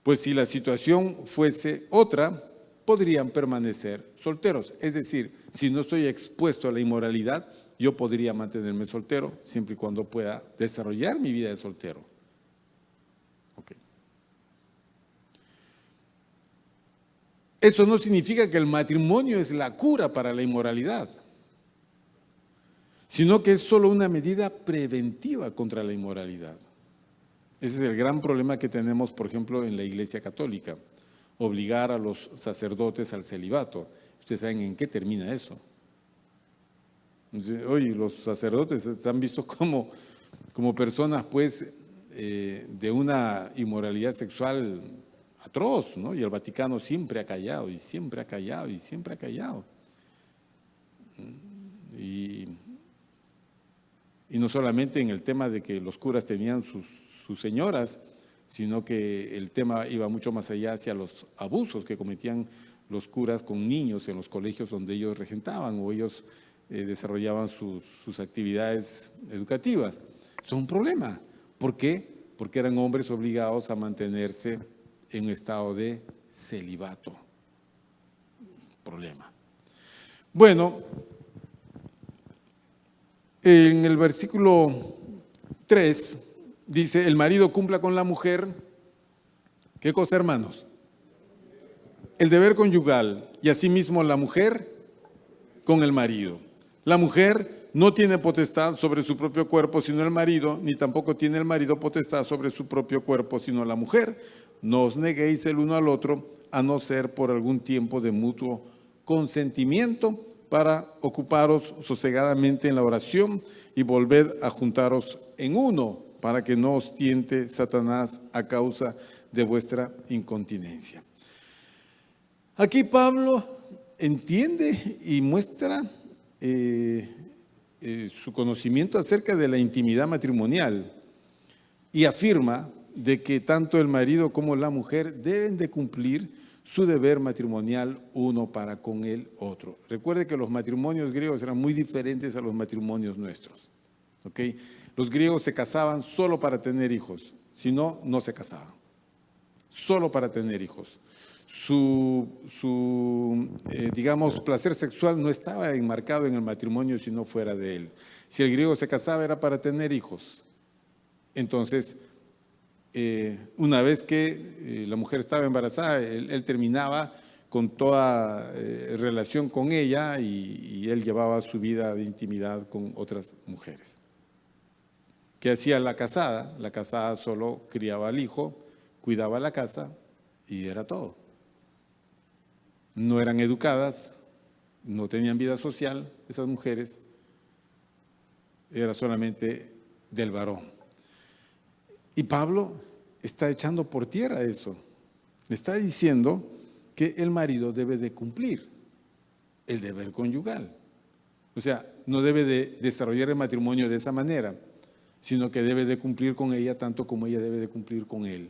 Pues si la situación fuese otra, podrían permanecer solteros. Es decir, si no estoy expuesto a la inmoralidad, yo podría mantenerme soltero siempre y cuando pueda desarrollar mi vida de soltero. Okay. Eso no significa que el matrimonio es la cura para la inmoralidad, sino que es solo una medida preventiva contra la inmoralidad. Ese es el gran problema que tenemos, por ejemplo, en la Iglesia Católica: obligar a los sacerdotes al celibato. Ustedes saben en qué termina eso. Oye, los sacerdotes están vistos como personas, pues, de una inmoralidad sexual atroz, ¿no? Y el Vaticano siempre ha callado, y siempre ha callado, y siempre ha callado. Y no solamente en el tema de que los curas tenían sus señoras, sino que el tema iba mucho más allá hacia los abusos que cometían los curas con niños en los colegios donde ellos regentaban o ellos desarrollaban sus actividades educativas. Eso es un problema. ¿Por qué? Porque eran hombres obligados a mantenerse en un estado de celibato. Problema. Bueno, en el versículo 3 dice: el marido cumpla con la mujer. ¿Qué cosa, hermanos? El deber conyugal, y asimismo la mujer con el marido. La mujer no tiene potestad sobre su propio cuerpo sino el marido, ni tampoco tiene el marido potestad sobre su propio cuerpo sino la mujer. No os neguéis el uno al otro, a no ser por algún tiempo de mutuo consentimiento, para ocuparos sosegadamente en la oración y volved a juntaros en uno, para que no os tiente Satanás a causa de vuestra incontinencia. Aquí Pablo entiende y muestra su conocimiento acerca de la intimidad matrimonial y afirma de que tanto el marido como la mujer deben de cumplir su deber matrimonial uno para con el otro. Recuerde que los matrimonios griegos eran muy diferentes a los matrimonios nuestros. ¿Okay? Los griegos se casaban solo para tener hijos, si no, no se casaban. Solo para tener hijos. Digamos, placer sexual no estaba enmarcado en el matrimonio, sino fuera de él. Si el griego se casaba era para tener hijos. Entonces, una vez que la mujer estaba embarazada, él terminaba con toda relación con ella y él llevaba su vida de intimidad con otras mujeres. ¿Qué hacía la casada? La casada solo criaba al hijo, cuidaba la casa y era todo. No eran educadas, no tenían vida social, esas mujeres, era solamente del varón. Y Pablo está echando por tierra eso. Le está diciendo que el marido debe de cumplir el deber conyugal. O sea, no debe de desarrollar el matrimonio de esa manera, sino que debe de cumplir con ella tanto como ella debe de cumplir con él.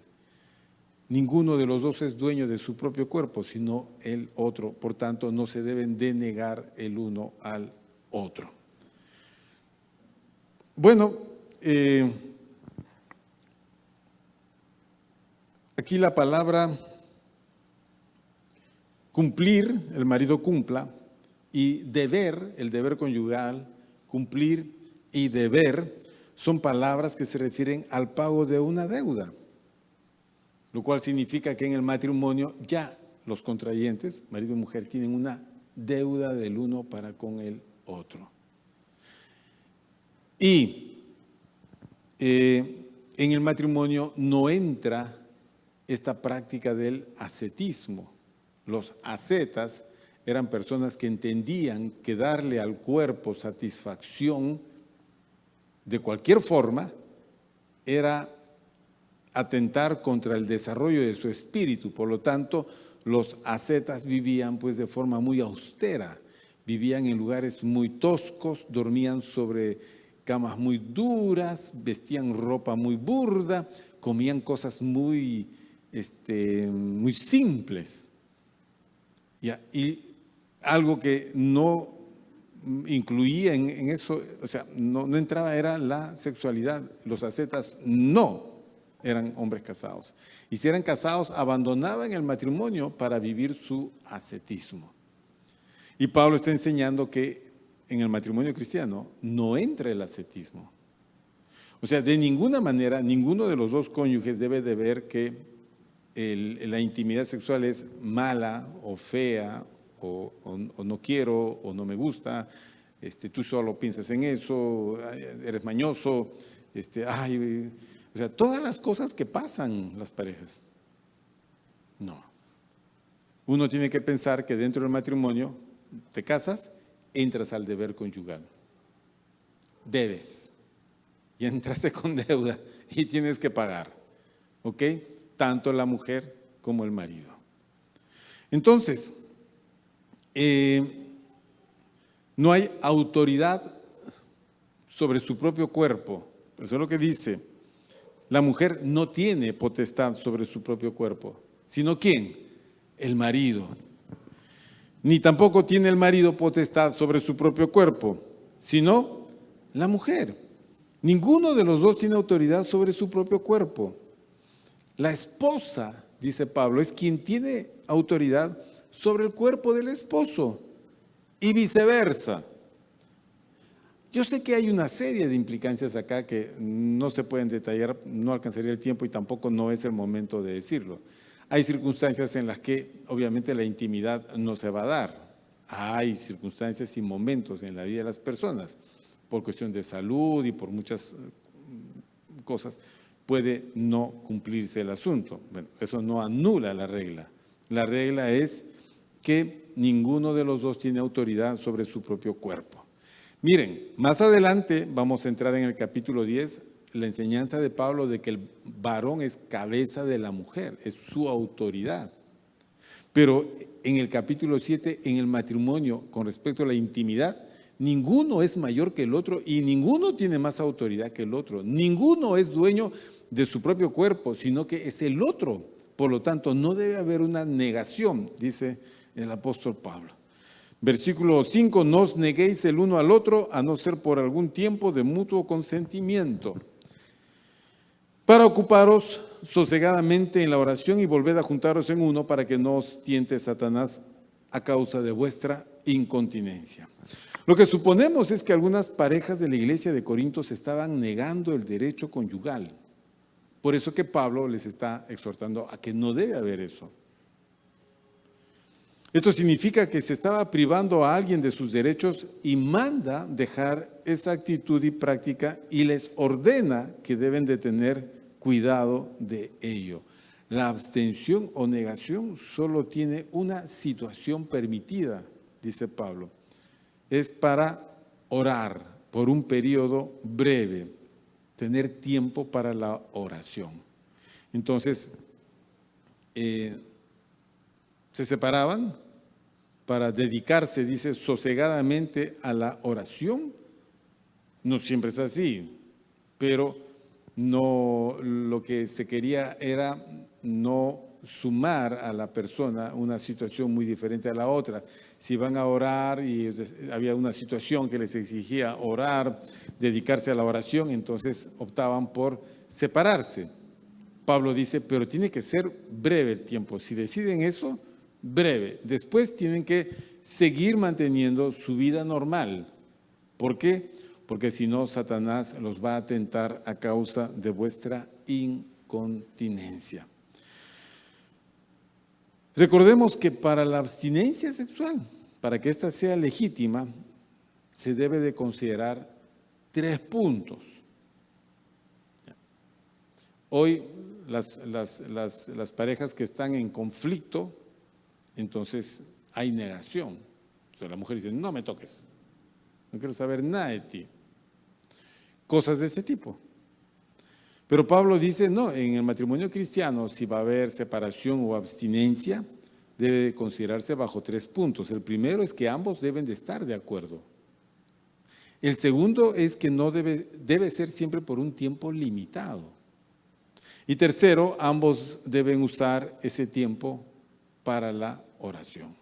Ninguno de los dos es dueño de su propio cuerpo, sino el otro. Por tanto, no se deben de negar el uno al otro. Bueno, aquí la palabra cumplir, el marido cumpla, y deber, el deber conyugal, cumplir y deber, son palabras que se refieren al pago de una deuda. Lo cual significa que en el matrimonio ya los contrayentes, marido y mujer, tienen una deuda del uno para con el otro. Y en el matrimonio no entra esta práctica del ascetismo. Los ascetas eran personas que entendían que darle al cuerpo satisfacción de cualquier forma era atentar contra el desarrollo de su espíritu. Por lo tanto, los ascetas vivían pues de forma muy austera, vivían en lugares muy toscos, dormían sobre camas muy duras, vestían ropa muy burda, comían cosas muy simples. Y algo que no incluía en eso, o sea, no entraba, era la sexualidad. Los ascetas no eran hombres casados. Y si eran casados, abandonaban el matrimonio para vivir su ascetismo. Y Pablo está enseñando que en el matrimonio cristiano no entra el ascetismo. O sea, de ninguna manera, ninguno de los dos cónyuges debe de ver que la intimidad sexual es mala o fea o no quiero o no me gusta, tú solo piensas en eso, eres mañoso, o sea, todas las cosas que pasan las parejas. No. Uno tiene que pensar que dentro del matrimonio, te casas, entras al deber conyugal. Debes. Y entraste con deuda y tienes que pagar. ¿Ok? Tanto la mujer como el marido. Entonces, no hay autoridad sobre su propio cuerpo. Eso es lo que dice. La mujer no tiene potestad sobre su propio cuerpo, sino ¿quién? El marido. Ni tampoco tiene el marido potestad sobre su propio cuerpo, sino la mujer. Ninguno de los dos tiene autoridad sobre su propio cuerpo. La esposa, dice Pablo, es quien tiene autoridad sobre el cuerpo del esposo y viceversa. Yo sé que hay una serie de implicancias acá que no se pueden detallar, no alcanzaría el tiempo y tampoco no es el momento de decirlo. Hay circunstancias en las que obviamente la intimidad no se va a dar. Hay circunstancias y momentos en la vida de las personas, por cuestión de salud y por muchas cosas, puede no cumplirse el asunto. Bueno, eso no anula la regla. La regla es que ninguno de los dos tiene autoridad sobre su propio cuerpo. Miren, más adelante vamos a entrar en el capítulo 10, la enseñanza de Pablo de que el varón es cabeza de la mujer, es su autoridad. Pero en el capítulo 7, en el matrimonio, con respecto a la intimidad, ninguno es mayor que el otro y ninguno tiene más autoridad que el otro. Ninguno es dueño de su propio cuerpo, sino que es el otro. Por lo tanto, no debe haber una negación, dice el apóstol Pablo. Versículo 5, no os neguéis el uno al otro, a no ser por algún tiempo de mutuo consentimiento, para ocuparos sosegadamente en la oración y volved a juntaros en uno para que no os tiente Satanás a causa de vuestra incontinencia. Lo que suponemos es que algunas parejas de la iglesia de Corinto se estaban negando el derecho conyugal. Por eso que Pablo les está exhortando a que no debe haber eso. Esto significa que se estaba privando a alguien de sus derechos y manda dejar esa actitud y práctica y les ordena que deben de tener cuidado de ello. La abstención o negación solo tiene una situación permitida, dice Pablo. Es para orar por un periodo breve, tener tiempo para la oración. Entonces, se separaban para dedicarse, dice, sosegadamente a la oración. No siempre es así, pero no, lo que se quería era no sumar a la persona una situación muy diferente a la otra. Si van a orar y había una situación que les exigía orar, dedicarse a la oración, entonces optaban por separarse. Pablo dice, pero tiene que ser breve el tiempo. Si deciden eso, breve. Después tienen que seguir manteniendo su vida normal. ¿Por qué? Porque si no, Satanás los va a tentar a causa de vuestra incontinencia. Recordemos que para la abstinencia sexual, para que ésta sea legítima, se debe de considerar 3 puntos. Hoy las parejas que están en conflicto, entonces hay negación. O sea, la mujer dice, no me toques, no quiero saber nada de ti. Cosas de ese tipo. Pero Pablo dice, no, en el matrimonio cristiano, si va a haber separación o abstinencia, debe considerarse bajo 3 puntos. El primero es que ambos deben de estar de acuerdo. El segundo es que no debe ser siempre por un tiempo limitado. Y tercero, ambos deben usar ese tiempo para la oración.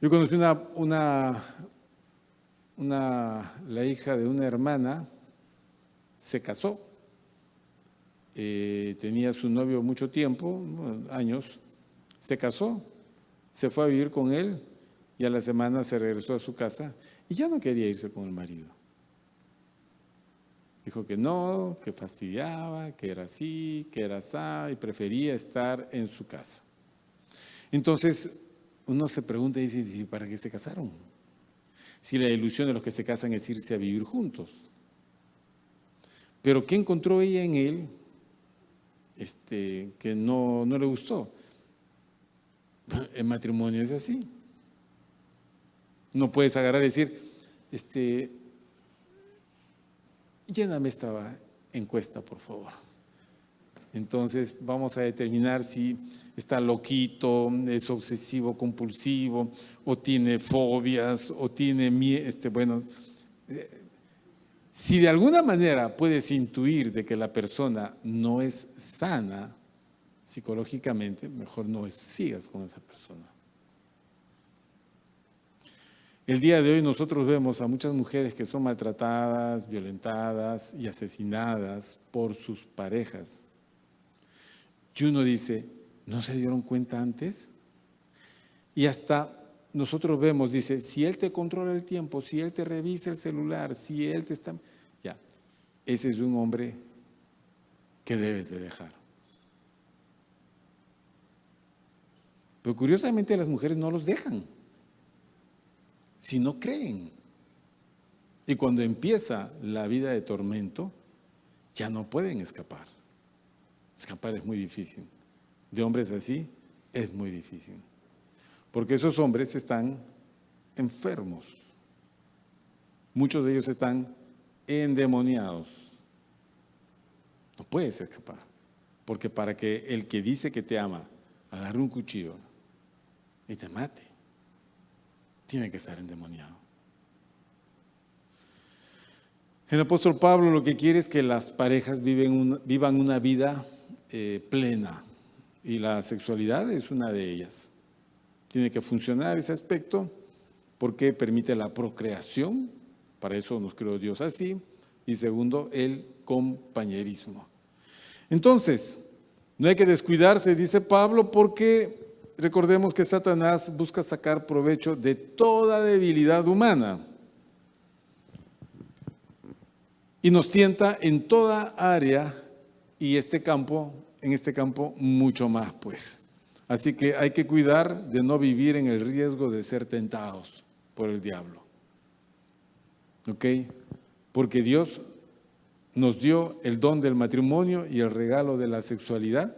Yo conocí la hija de una hermana, se casó, tenía su novio mucho tiempo, años, se casó, se fue a vivir con él y a la semana se regresó a su casa y ya no quería irse con el marido. Dijo que no, que fastidiaba, que era así, que era así, y prefería estar en su casa. Entonces, uno se pregunta y dice, ¿para qué se casaron? Si la ilusión de los que se casan es irse a vivir juntos. Pero ¿qué encontró ella en él que no le gustó? El matrimonio es así. No puedes agarrar y decir, lléname esta encuesta, por favor. Entonces vamos a determinar si está loquito, es obsesivo compulsivo, o tiene fobias, o tiene si de alguna manera puedes intuir de que la persona no es sana psicológicamente, mejor no sigas con esa persona. El día de hoy nosotros vemos a muchas mujeres que son maltratadas, violentadas y asesinadas por sus parejas. Y uno dice, ¿no se dieron cuenta antes? Y hasta nosotros vemos, dice, si él te controla el tiempo, si él te revisa el celular, si él te está... Ya, ese es un hombre que debes de dejar. Pero curiosamente las mujeres no los dejan, si no creen. Y cuando empieza la vida de tormento, ya no pueden escapar. Escapar es muy difícil. De hombres así, Es muy difícil, porque esos hombres están enfermos. Muchos de ellos están endemoniados. No puedes escapar, porque para que el que dice que te ama agarre un cuchillo y te mate, tiene que estar endemoniado. El apóstol Pablo lo que quiere es que las parejas vivan una vida plena, y la sexualidad es una de ellas. Tiene que funcionar ese aspecto porque permite la procreación, para eso nos creó Dios así, y segundo, el compañerismo. Entonces, no hay que descuidarse, dice Pablo, porque recordemos que Satanás busca sacar provecho de toda debilidad humana y nos tienta en toda área, y en este campo mucho más, pues. Así que hay que cuidar de no vivir en el riesgo de ser tentados por el diablo. ¿Ok? Porque Dios nos dio el don del matrimonio y el regalo de la sexualidad.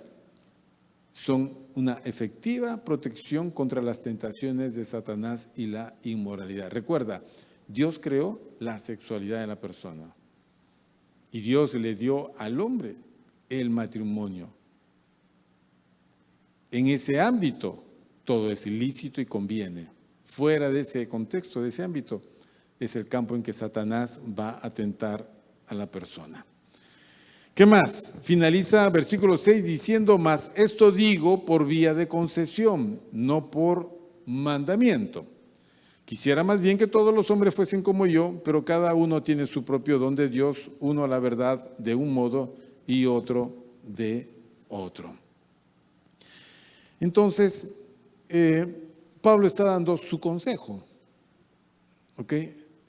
Son una efectiva protección contra las tentaciones de Satanás y la inmoralidad. Recuerda, Dios creó la sexualidad de la persona y Dios le dio al hombre el matrimonio. En ese ámbito todo es ilícito y conviene. Fuera de ese contexto, de ese ámbito, es el campo en que Satanás va a tentar a la persona. ¿Qué más? Finaliza versículo 6 diciendo: mas esto digo por vía de concesión, no por mandamiento. Quisiera más bien que todos los hombres fuesen como yo, pero cada uno tiene su propio don de Dios, uno a la verdad de un modo y otro de otro. Entonces, Pablo está dando su consejo, ¿ok?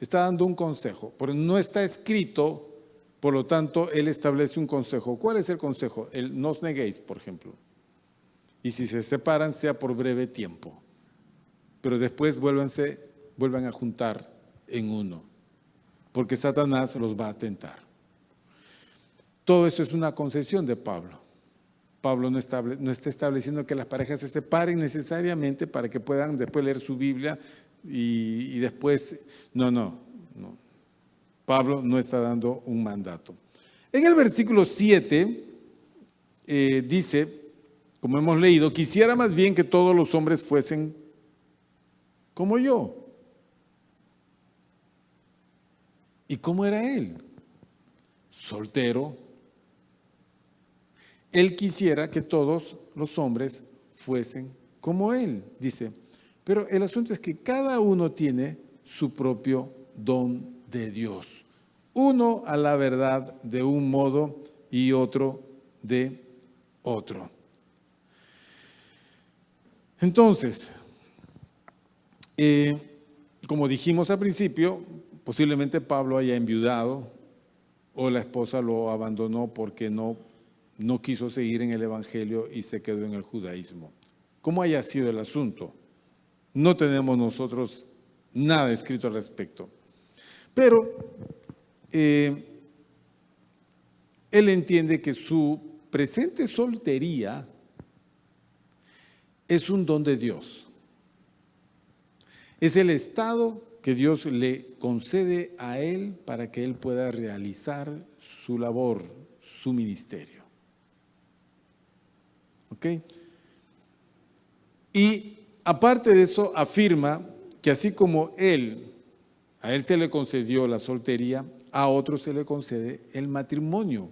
Está dando un consejo, pero no está escrito, por lo tanto, él establece un consejo. ¿Cuál es el consejo? El no os neguéis, por ejemplo. Y si se separan, sea por breve tiempo, pero después vuelvan a juntar en uno, porque Satanás los va a tentar. Todo eso es una concesión de Pablo. Pablo no está estableciendo que las parejas se separen necesariamente para que puedan después leer su Biblia y después, no. Pablo no está dando un mandato. En el versículo 7 dice, como hemos leído: quisiera más bien que todos los hombres fuesen como yo. ¿Y cómo era él? Soltero. Él quisiera que todos los hombres fuesen como él, dice. Pero el asunto es que cada uno tiene su propio don de Dios. Uno a la verdad de un modo y otro de otro. Entonces, como dijimos al principio, posiblemente Pablo haya enviudado o la esposa lo abandonó porque no quiso seguir en el evangelio y se quedó en el judaísmo. ¿Cómo haya sido el asunto? No tenemos nosotros nada escrito al respecto. Pero él entiende que su presente soltería es un don de Dios. Es el estado que Dios le concede a él para que él pueda realizar su labor, su ministerio. ¿Ok? Y aparte de eso, afirma que así como a él se le concedió la soltería, a otros se le concede el matrimonio.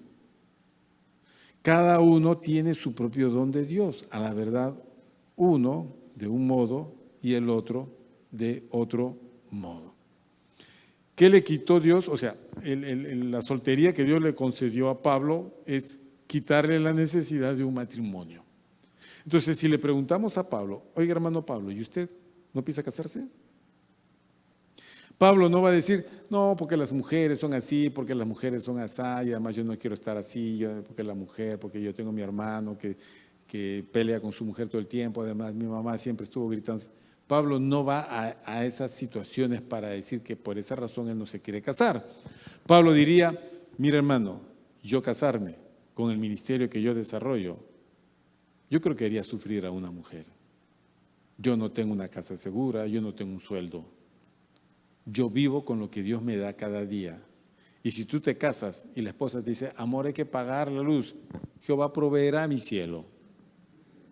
Cada uno tiene su propio don de Dios. A la verdad, uno de un modo y el otro de otro modo. ¿Qué le quitó Dios? O sea, la soltería que Dios le concedió a Pablo es quitarle la necesidad de un matrimonio. Entonces, si le preguntamos a Pablo: oiga, hermano Pablo, ¿y usted no piensa casarse? Pablo no va a decir: no, porque las mujeres son así, porque las mujeres son así, y además yo no quiero estar así, porque la mujer, porque yo tengo mi hermano que pelea con su mujer todo el tiempo, además mi mamá siempre estuvo gritando. Pablo no va a esas situaciones para decir que por esa razón él no se quiere casar. Pablo diría: mira, hermano, yo casarme con el ministerio que yo desarrollo Yo creo que haría sufrir a una mujer. Yo no tengo una casa segura, yo no tengo un sueldo. Yo vivo con lo que Dios me da cada día. Y si tú te casas y la esposa te dice, amor, hay que pagar la luz, Jehová proveerá mi cielo.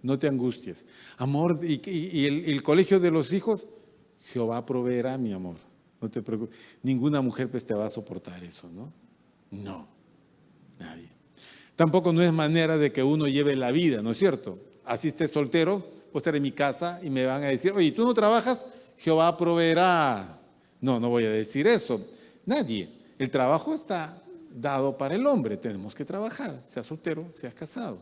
No te angusties. Amor, y el colegio de los hijos, Jehová proveerá mi amor. No te preocupes. Ninguna mujer pues te va a soportar eso, ¿no? No, nadie. Tampoco no es manera de que uno lleve la vida, ¿no es cierto? Así esté soltero, puedo estar en mi casa y me van a decir, oye, ¿tú no trabajas? Jehová proveerá. No, no voy a decir eso. Nadie. El trabajo está dado para el hombre. Tenemos que trabajar, sea soltero, sea casado.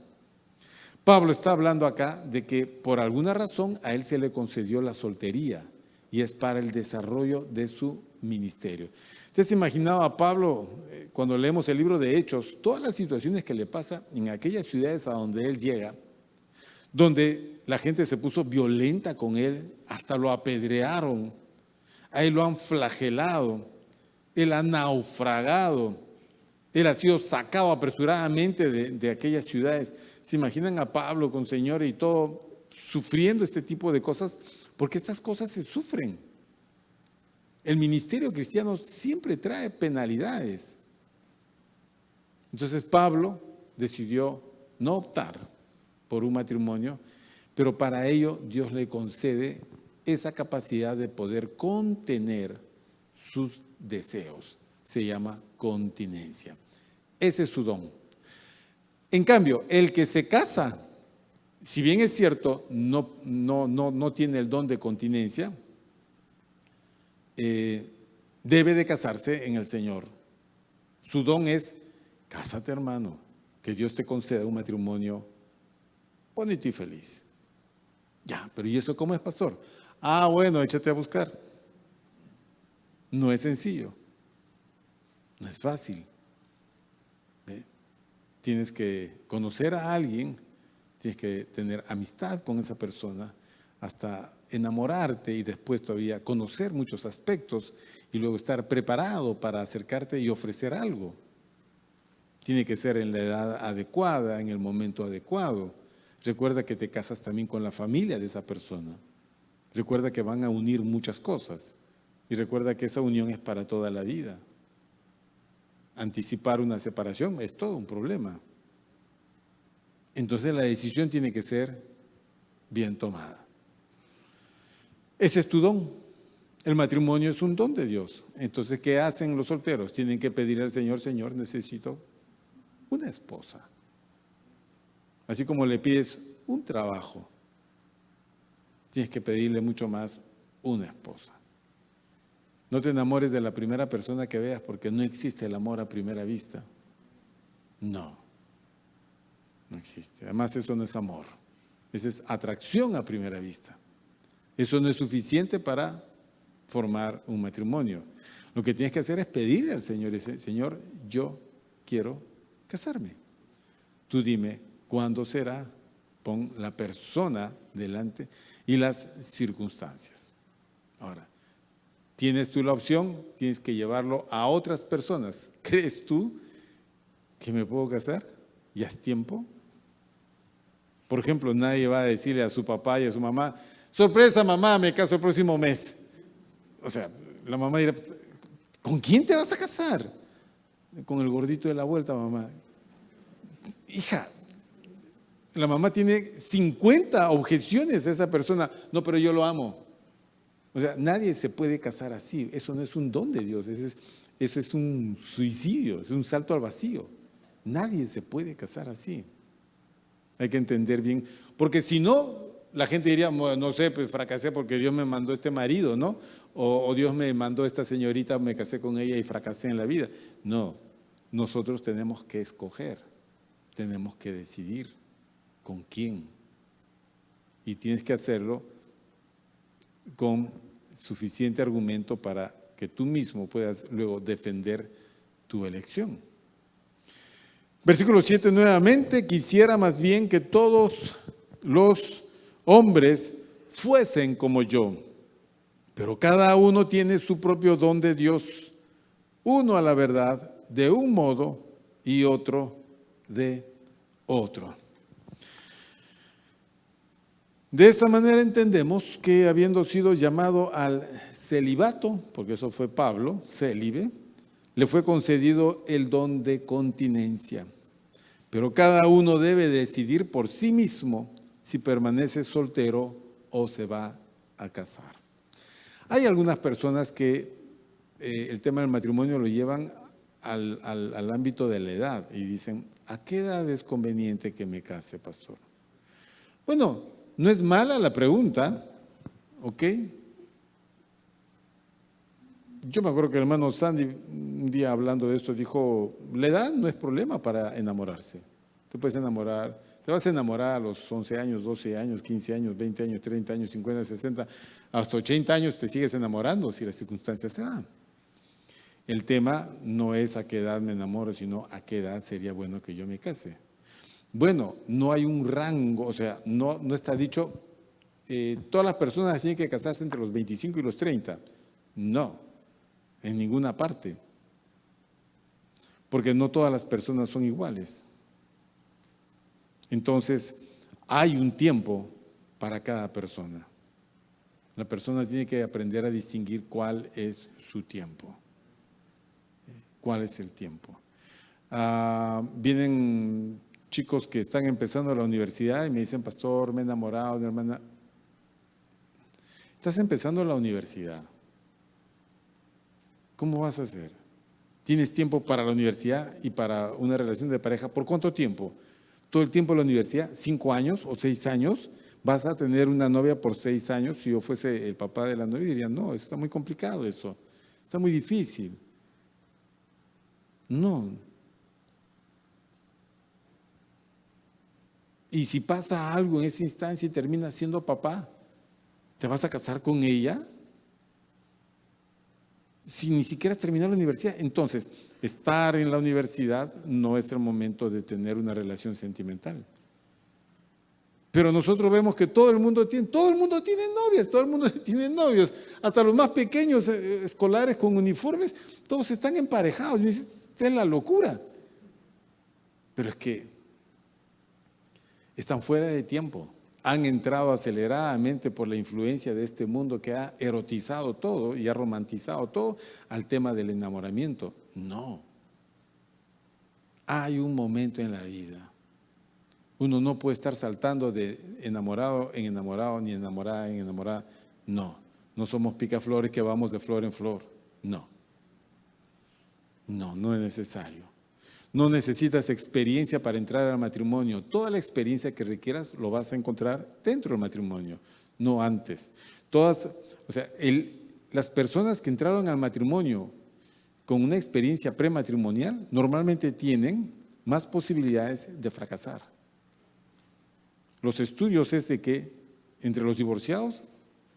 Pablo está hablando acá de que por alguna razón a él se le concedió la soltería y es para el desarrollo de su ministerio. ¿Usted se imaginaba a Pablo, cuando leemos el libro de Hechos, todas las situaciones que le pasan en aquellas ciudades a donde él llega, donde la gente se puso violenta con él, hasta lo apedrearon, a él lo han flagelado, él ha naufragado, él ha sido sacado apresuradamente de aquellas ciudades? ¿Se imaginan a Pablo con señores y todo sufriendo este tipo de cosas? Porque estas cosas se sufren. El ministerio cristiano siempre trae penalidades. Entonces Pablo decidió no optar por un matrimonio, pero para ello Dios le concede esa capacidad de poder contener sus deseos. Se llama continencia. Ese es su don. En cambio, el que se casa, si bien es cierto, no tiene el don de continencia, debe de casarse en el Señor. Su don es, cásate hermano, que Dios te conceda un matrimonio bonito y feliz. Ya, pero ¿y eso cómo es, pastor? Ah, bueno, échate a buscar. No es sencillo, no es fácil. Tienes que conocer a alguien, tienes que tener amistad con esa persona, hasta enamorarte y después todavía conocer muchos aspectos y luego estar preparado para acercarte y ofrecer algo. Tiene que ser en la edad adecuada, en el momento adecuado. Recuerda que te casas también con la familia de esa persona. Recuerda que van a unir muchas cosas y recuerda que esa unión es para toda la vida. Anticipar una separación es todo un problema. Entonces la decisión tiene que ser bien tomada. Ese es tu don. El matrimonio es un don de Dios. Entonces, ¿qué hacen los solteros? Tienen que pedir al Señor, Señor, necesito una esposa. Así como le pides un trabajo, tienes que pedirle mucho más una esposa. No te enamores de la primera persona que veas, porque no existe el amor a primera vista. No existe. Además, eso no es amor. Eso es atracción a primera vista. Eso no es suficiente para formar un matrimonio. Lo que tienes que hacer es pedirle al Señor, Señor, yo quiero casarme. Tú dime cuándo será, pon la persona delante y las circunstancias. Ahora, tienes tú la opción, tienes que llevarlo a otras personas. ¿Crees tú que me puedo casar? ¿Ya es tiempo? Por ejemplo, nadie va a decirle a su papá y a su mamá, sorpresa mamá, me caso el próximo mes. O sea, la mamá dirá, ¿con quién te vas a casar? Con el gordito de la vuelta, mamá. Hija, la mamá tiene 50 objeciones a esa persona. No, pero yo lo amo. O sea, nadie se puede casar así. Eso no es un don de Dios. Eso es un suicidio, es un salto al vacío. Nadie se puede casar así. Hay que entender bien. Porque si no, la gente diría, no sé, pues fracasé porque Dios me mandó este marido, ¿no? O Dios me mandó esta señorita, me casé con ella y fracasé en la vida. No, nosotros tenemos que escoger, tenemos que decidir con quién. Y tienes que hacerlo con suficiente argumento para que tú mismo puedas luego defender tu elección. Versículo 7 nuevamente, quisiera más bien que todos los hombres fuesen como yo, pero cada uno tiene su propio don de Dios, uno a la verdad de un modo y otro de otro. De esta manera entendemos que habiendo sido llamado al celibato, porque eso fue Pablo, célibe, le fue concedido el don de continencia. Pero cada uno debe decidir por sí mismo si permanece soltero o se va a casar. Hay algunas personas que el tema del matrimonio lo llevan al ámbito de la edad y dicen, ¿a qué edad es conveniente que me case, pastor? Bueno, no es mala la pregunta, ¿ok? Yo me acuerdo que el hermano Sandy un día hablando de esto dijo, la edad no es problema para enamorarse. Te puedes enamorar, te vas a enamorar a los 11 años, 12 años, 15 años, 20 años, 30 años, 50, 60, hasta 80 años te sigues enamorando si las circunstancias se dan. El tema no es a qué edad me enamoro, sino a qué edad sería bueno que yo me case. Bueno, no hay un rango, o sea, no está dicho, todas las personas tienen que casarse entre los 25 y los 30. No, en ninguna parte. Porque no todas las personas son iguales. Entonces, hay un tiempo para cada persona. La persona tiene que aprender a distinguir cuál es su tiempo. ¿Cuál es el tiempo? Vienen chicos que están empezando la universidad y me dicen, pastor, me he enamorado de una hermana. Estás empezando la universidad. ¿Cómo vas a hacer? ¿Tienes tiempo para la universidad y para una relación de pareja? ¿Por cuánto tiempo? ¿Todo el tiempo en la universidad? ¿5 años o 6 años? ¿Vas a tener una novia por 6 años? Si yo fuese el papá de la novia diría, no, está muy complicado eso, está muy difícil. No. Y si pasa algo en esa instancia y terminas siendo papá, ¿te vas a casar con ella? Si ni siquiera has terminado la universidad. Entonces, estar en la universidad no es el momento de tener una relación sentimental. Pero nosotros vemos que todo el mundo tiene novias, todo el mundo tiene novios, hasta los más pequeños escolares con uniformes, todos están emparejados. Y esta es la locura. Pero es que están fuera de tiempo. Han entrado aceleradamente por la influencia de este mundo que ha erotizado todo y ha romantizado todo al tema del enamoramiento. No. Hay un momento en la vida. Uno no puede estar saltando de enamorado en enamorado, ni enamorada en enamorada. No. No somos picaflores que vamos de flor en flor. No. No, no es necesario. No necesitas experiencia para entrar al matrimonio. Toda la experiencia que requieras lo vas a encontrar dentro del matrimonio, no antes. Las personas que entraron al matrimonio con una experiencia prematrimonial normalmente tienen más posibilidades de fracasar. Los estudios es de que entre los divorciados,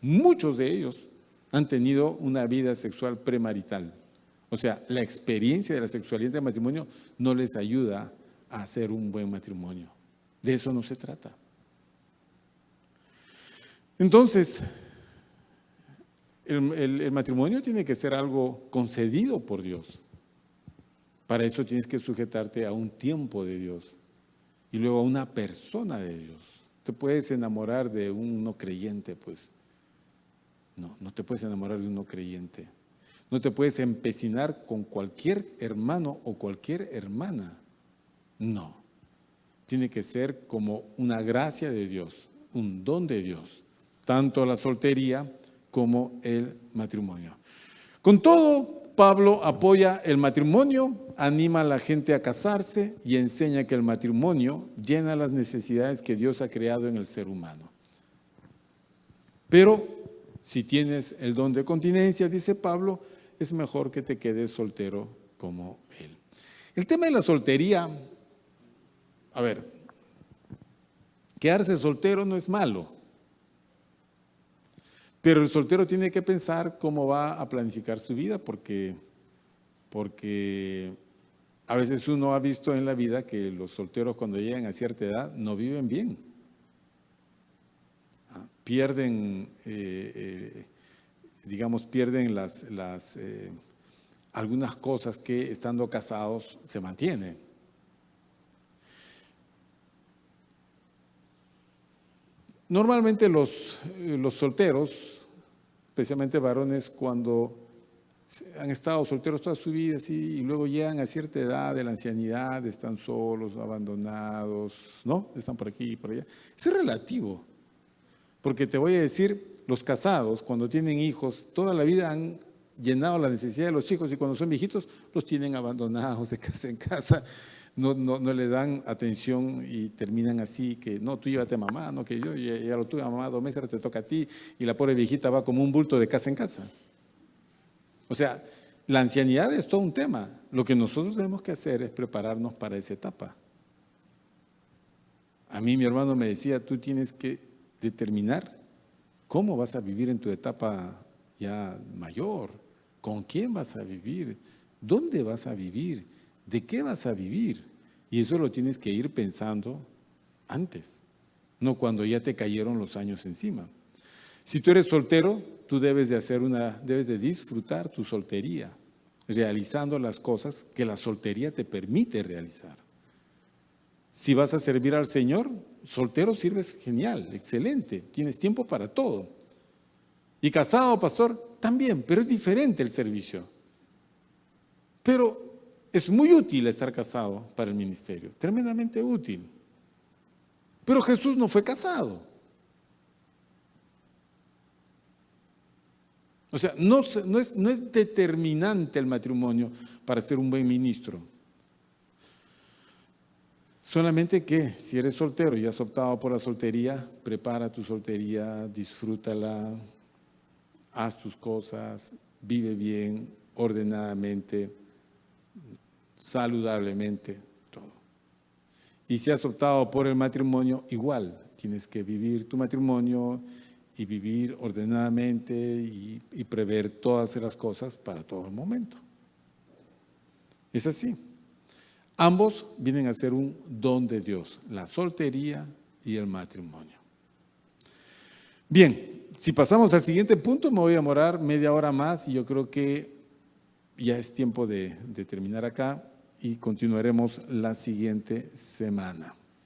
muchos de ellos han tenido una vida sexual premarital. O sea, la experiencia de la sexualidad del matrimonio no les ayuda a hacer un buen matrimonio. De eso no se trata. Entonces, el matrimonio tiene que ser algo concedido por Dios. Para eso tienes que sujetarte a un tiempo de Dios y luego a una persona de Dios. Te puedes enamorar de un no creyente, pues. No te puedes enamorar de un no creyente. No te puedes empecinar con cualquier hermano o cualquier hermana. No. Tiene que ser como una gracia de Dios, un don de Dios, tanto la soltería como el matrimonio. Con todo, Pablo apoya el matrimonio, anima a la gente a casarse y enseña que el matrimonio llena las necesidades que Dios ha creado en el ser humano. Pero si tienes el don de continencia, dice Pablo, es mejor que te quedes soltero como él. El tema de la soltería, a ver, quedarse soltero no es malo, pero el soltero tiene que pensar cómo va a planificar su vida porque a veces uno ha visto en la vida que los solteros cuando llegan a cierta edad no viven bien. Pierden algunas cosas que estando casados se mantienen. Normalmente los solteros, especialmente varones, cuando han estado solteros toda su vida así, y luego llegan a cierta edad de la ancianidad, están solos, abandonados, ¿no? Están por aquí y por allá. Eso es relativo, porque te voy a decir, los casados cuando tienen hijos, toda la vida han llenado la necesidad de los hijos y cuando son viejitos los tienen abandonados de casa en casa, no le dan atención y terminan así, que no, tú llévate a mamá, no, que yo ya lo tuve a mamá 2 meses, ahora te toca a ti, y la pobre viejita va como un bulto de casa en casa. O sea, la ancianidad es todo un tema. Lo que nosotros tenemos que hacer es prepararnos para esa etapa. A mí mi hermano me decía, tú tienes que determinar cómo vas a vivir en tu etapa ya mayor, con quién vas a vivir, dónde vas a vivir, de qué vas a vivir. Y eso lo tienes que ir pensando antes, no cuando ya te cayeron los años encima. Si tú eres soltero, tú debes de disfrutar tu soltería, realizando las cosas que la soltería te permite realizar. Si vas a servir al Señor, soltero sirves genial, excelente, tienes tiempo para todo. Y casado, pastor, también, pero es diferente el servicio. Pero es muy útil estar casado para el ministerio, tremendamente útil. Pero Jesús no fue casado. O sea, no es determinante el matrimonio para ser un buen ministro. Solamente que si eres soltero y has optado por la soltería, prepara tu soltería, disfrútala, haz tus cosas, vive bien, ordenadamente, saludablemente, todo. Y si has optado por el matrimonio, igual, tienes que vivir tu matrimonio y vivir ordenadamente y prever todas las cosas para todo el momento. Es así. Ambos vienen a ser un don de Dios, la soltería y el matrimonio. Bien, si pasamos al siguiente punto, me voy a demorar media hora más y yo creo que ya es tiempo de terminar acá y continuaremos la siguiente semana.